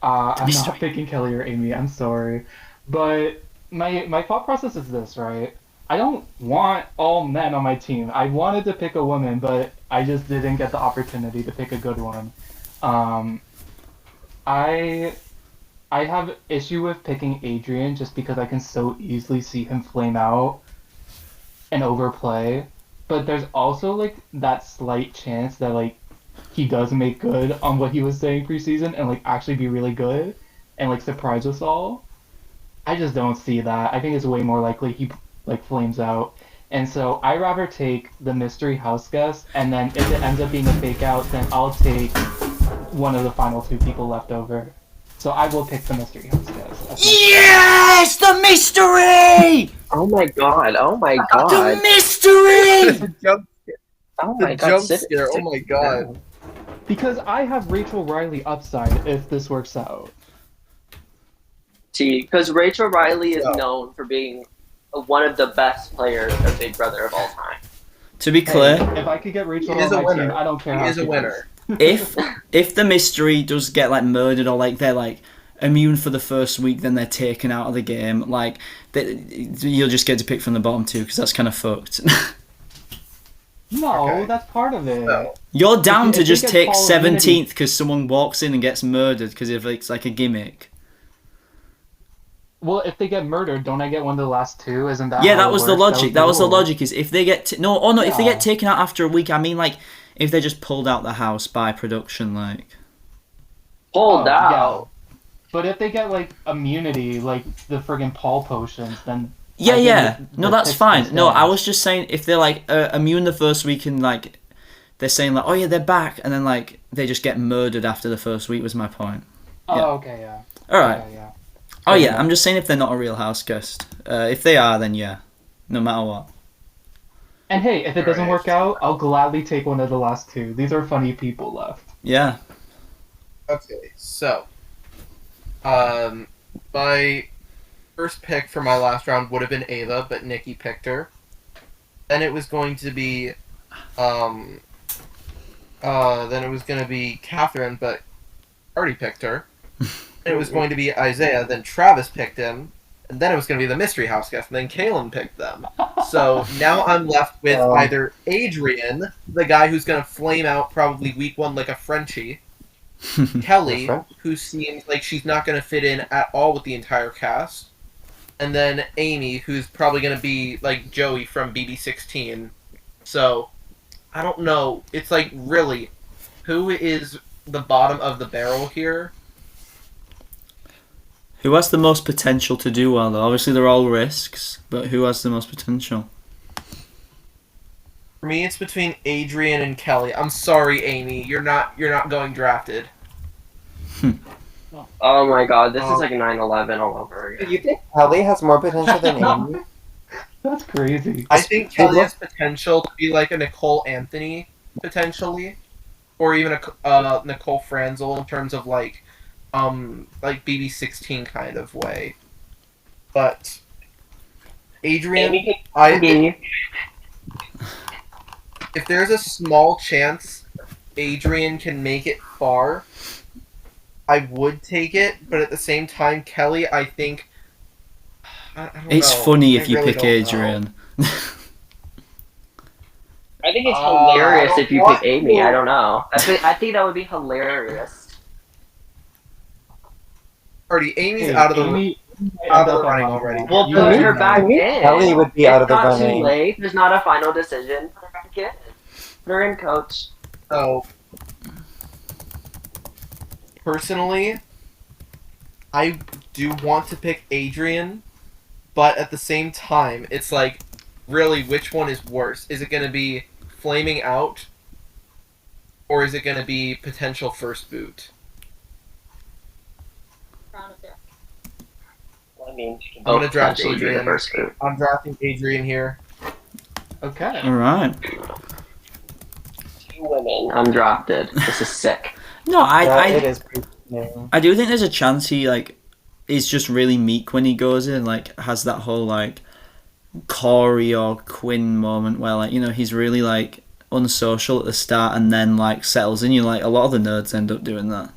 I'm mystery. not picking Kelly or Amy. I'm sorry, but my thought process is this, right? I don't want all men on my team. I wanted to pick a woman, but I just didn't get the opportunity to pick a good one. Um, I I have issue with picking Adrian just because I can so easily see him flame out and overplay. But there's also like that slight chance that like he does make good on what he was saying preseason and like actually be really good and like surprise us all. I just don't see that. I think it's way more likely he like flames out. And so I rather take the mystery house guest, and then if it ends up being a fake out, then I'll take one of the final two people left over. So I will pick the mystery house guest. Yes, the mystery! Oh my god! Oh my The god! mystery! The jump, Oh the my god! jump sit- scare. Oh sit my god. down. Because I have Rachel Riley upside if this works out. See, because Rachel Riley is Yeah. known for being one of the best players of Big Brother of all time. To be Hey, clear, if I could get Rachel He is on a my winner. team, I don't care He how is a she winner. if the mystery does get like murdered or like they're like immune for the first week, then they're taken out of the game. Like you'll just get to pick from the bottom two because that's kind of fucked. No, Okay. that's part of it. So, You're down If to they just get take Paul immunity- 17th because someone walks in and gets murdered because if it's like a gimmick. Well, if they get murdered, don't I get one of the last two? Isn't that Yeah, how that it was the works? logic. That was the rule. logic. Is if they get if they Yeah. get taken out after a week. I mean, like if they just pulled out the house by production, like. Pulled Oh, out. yeah. But if they get like immunity, like the friggin' Paul potions, then Yeah, I think yeah. the No, that's pick's fine. the No, I same. was just saying if they're like immune the first week and like they're saying like, oh yeah, they're back, and then like they just get murdered after the first week was my point. Oh, yeah. okay, yeah. All right. Okay, yeah. Oh yeah, Yeah. I'm just saying if they're not a real house guest. If they are, then yeah, no matter what. And hey, if it doesn't Alright. work out, I'll gladly take one of the last two. These are funny people left. Yeah. okay, so my first pick for my last round would have been Ava, but Nikki picked her. Then it was going to be Catherine, but already picked her. Then it was going to be Isaiah, then Travis picked him, and then it was going to be the mystery house guest, and then Kaylin picked them. So now I'm left with either Adrian, the guy who's going to flame out probably week one like a Frenchie, Kelly, who seems like she's not going to fit in at all with the entire cast, and then Amy, who's probably going to be like Joey from BB16. So, I don't know. It's like, really, who is the bottom of the barrel here? Who has the most potential to do well though? Obviously they're all risks, but who has the most potential? For me, it's between Adrian and Kelly. I'm sorry, Amy. You're not going drafted. Oh my god! This is like 9/11 all over again. You think Kelly has more potential than Amy? That's crazy. I think Kelly has potential to be like a Nicole Anthony, potentially, or even a Nicole Franzel in terms of like BB16 kind of way. But Adrian, if there's a small chance Adrian can make it far, I would take it. But at the same time, Kelly, I think. I don't It's know. funny I if you really pick don't know. Adrian. I think it's hilarious I if you don't pick Amy. I don't know. I think that would be hilarious. Already, Amy's Hey, out of the Amy might out end of up the at running bottom already. one. Well, You put guys her know. back in. Kelly would be It's out of the not running. too late. There's not a final decision. Put her back in. Put her in, coach. So, personally, I do want to pick Adrian, but at the same time, it's like, really, which one is worse? Is it going to be flaming out, or is it going to be potential first boot? I mean, she can I'm gonna both draft potentially be the Adrian. first boot. I'm drafting Adrian here. Okay. All right. 2 women undrafted. This is sick. No, It is pretty fascinating. I do think there's a chance he like is just really meek when he goes in, like has that whole like Corey or Quinn moment where like he's really like unsocial at the start and then like settles in. Like a lot of the nerds end up doing that.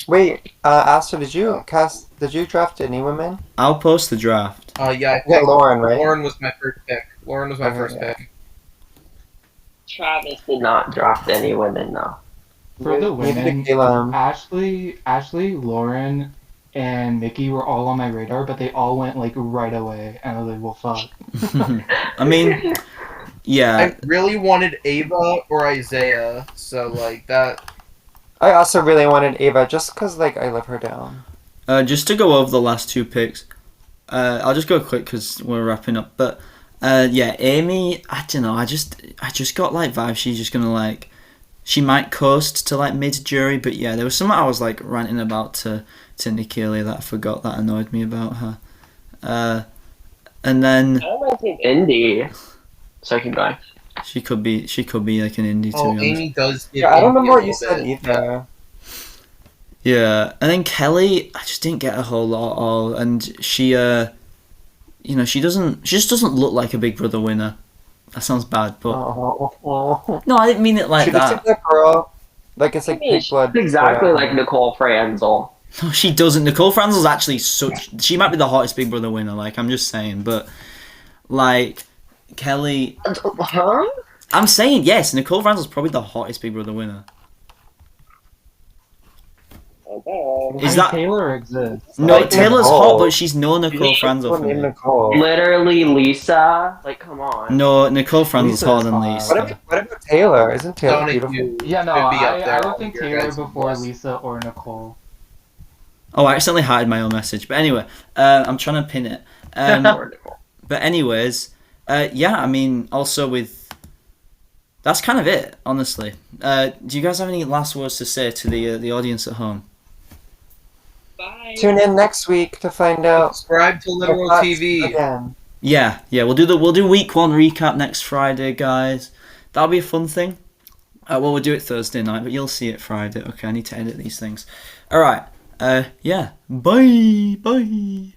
Wait, Asta, did you draft any women? I'll post the draft. Yeah, I Yeah, picked Lauren, right? Lauren was my first pick. Lauren was my Okay, first yeah. pick. Travis did not draft any women, though. For the Neither did women, Caleb. Ashley, Lauren, and Nikki were all on my radar, but they all went like right away, and I was like, well, fuck. I mean, yeah. I really wanted Ava or Isaiah, so like that. I also really wanted Ava just because, like, I love her down. Just to go over the last 2 picks, I'll just go quick because we're wrapping up. But yeah, Amy, I don't know. I just got like vibes. She's just gonna like, she might coast to like mid jury. But yeah, there was something I was like ranting about to Nikki earlier that I forgot that annoyed me about her. And then I don't want to take Indy. So keep going. she could be like an indie to Oh, be honest. Amy does. Give Yeah, I don't Amy remember a what you little said bit. either. Yeah, and then Kelly, I just didn't get a whole lot at all, and she, she just doesn't look like a Big Brother winner. That sounds bad, but Oh. no, I didn't mean it like She looks like that. that girl. Like, it's I like mean, pig blood. she's exactly or like whatever. Nicole Franzel. No, she doesn't. Nicole Franzel's actually she might be the hottest Big Brother winner. Like I'm just saying, but like Kelly, Huh? I'm saying yes. Nicole Franzel's probably the hottest Big Brother winner. Okay. Is that Taylor exists? no? Like Taylor's Nicole. hot, but she's no You Nicole just Franzel put for name me. Nicole. Literally Lisa. Like, come on. No, Nicole Franzel's Lisa's hotter than hot. Lisa. What about Taylor? Isn't Taylor Sonic beautiful? you Yeah, no, could be up there I would on think your Taylor guys' before list. Lisa or Nicole. Oh, I accidentally hid my own message. But anyway, I'm trying to pin it. But anyways, yeah, I mean, also with... That's kind of it, honestly. Do you guys have any last words to say to the audience at home? Bye. Tune in next week to find out. Subscribe to Literal the thoughts TV. Again. Yeah, we'll do week 1 recap next Friday, guys. That'll be a fun thing. Well, we'll do it Thursday night, but you'll see it Friday. Okay, I need to edit these things. All right. Yeah. Bye.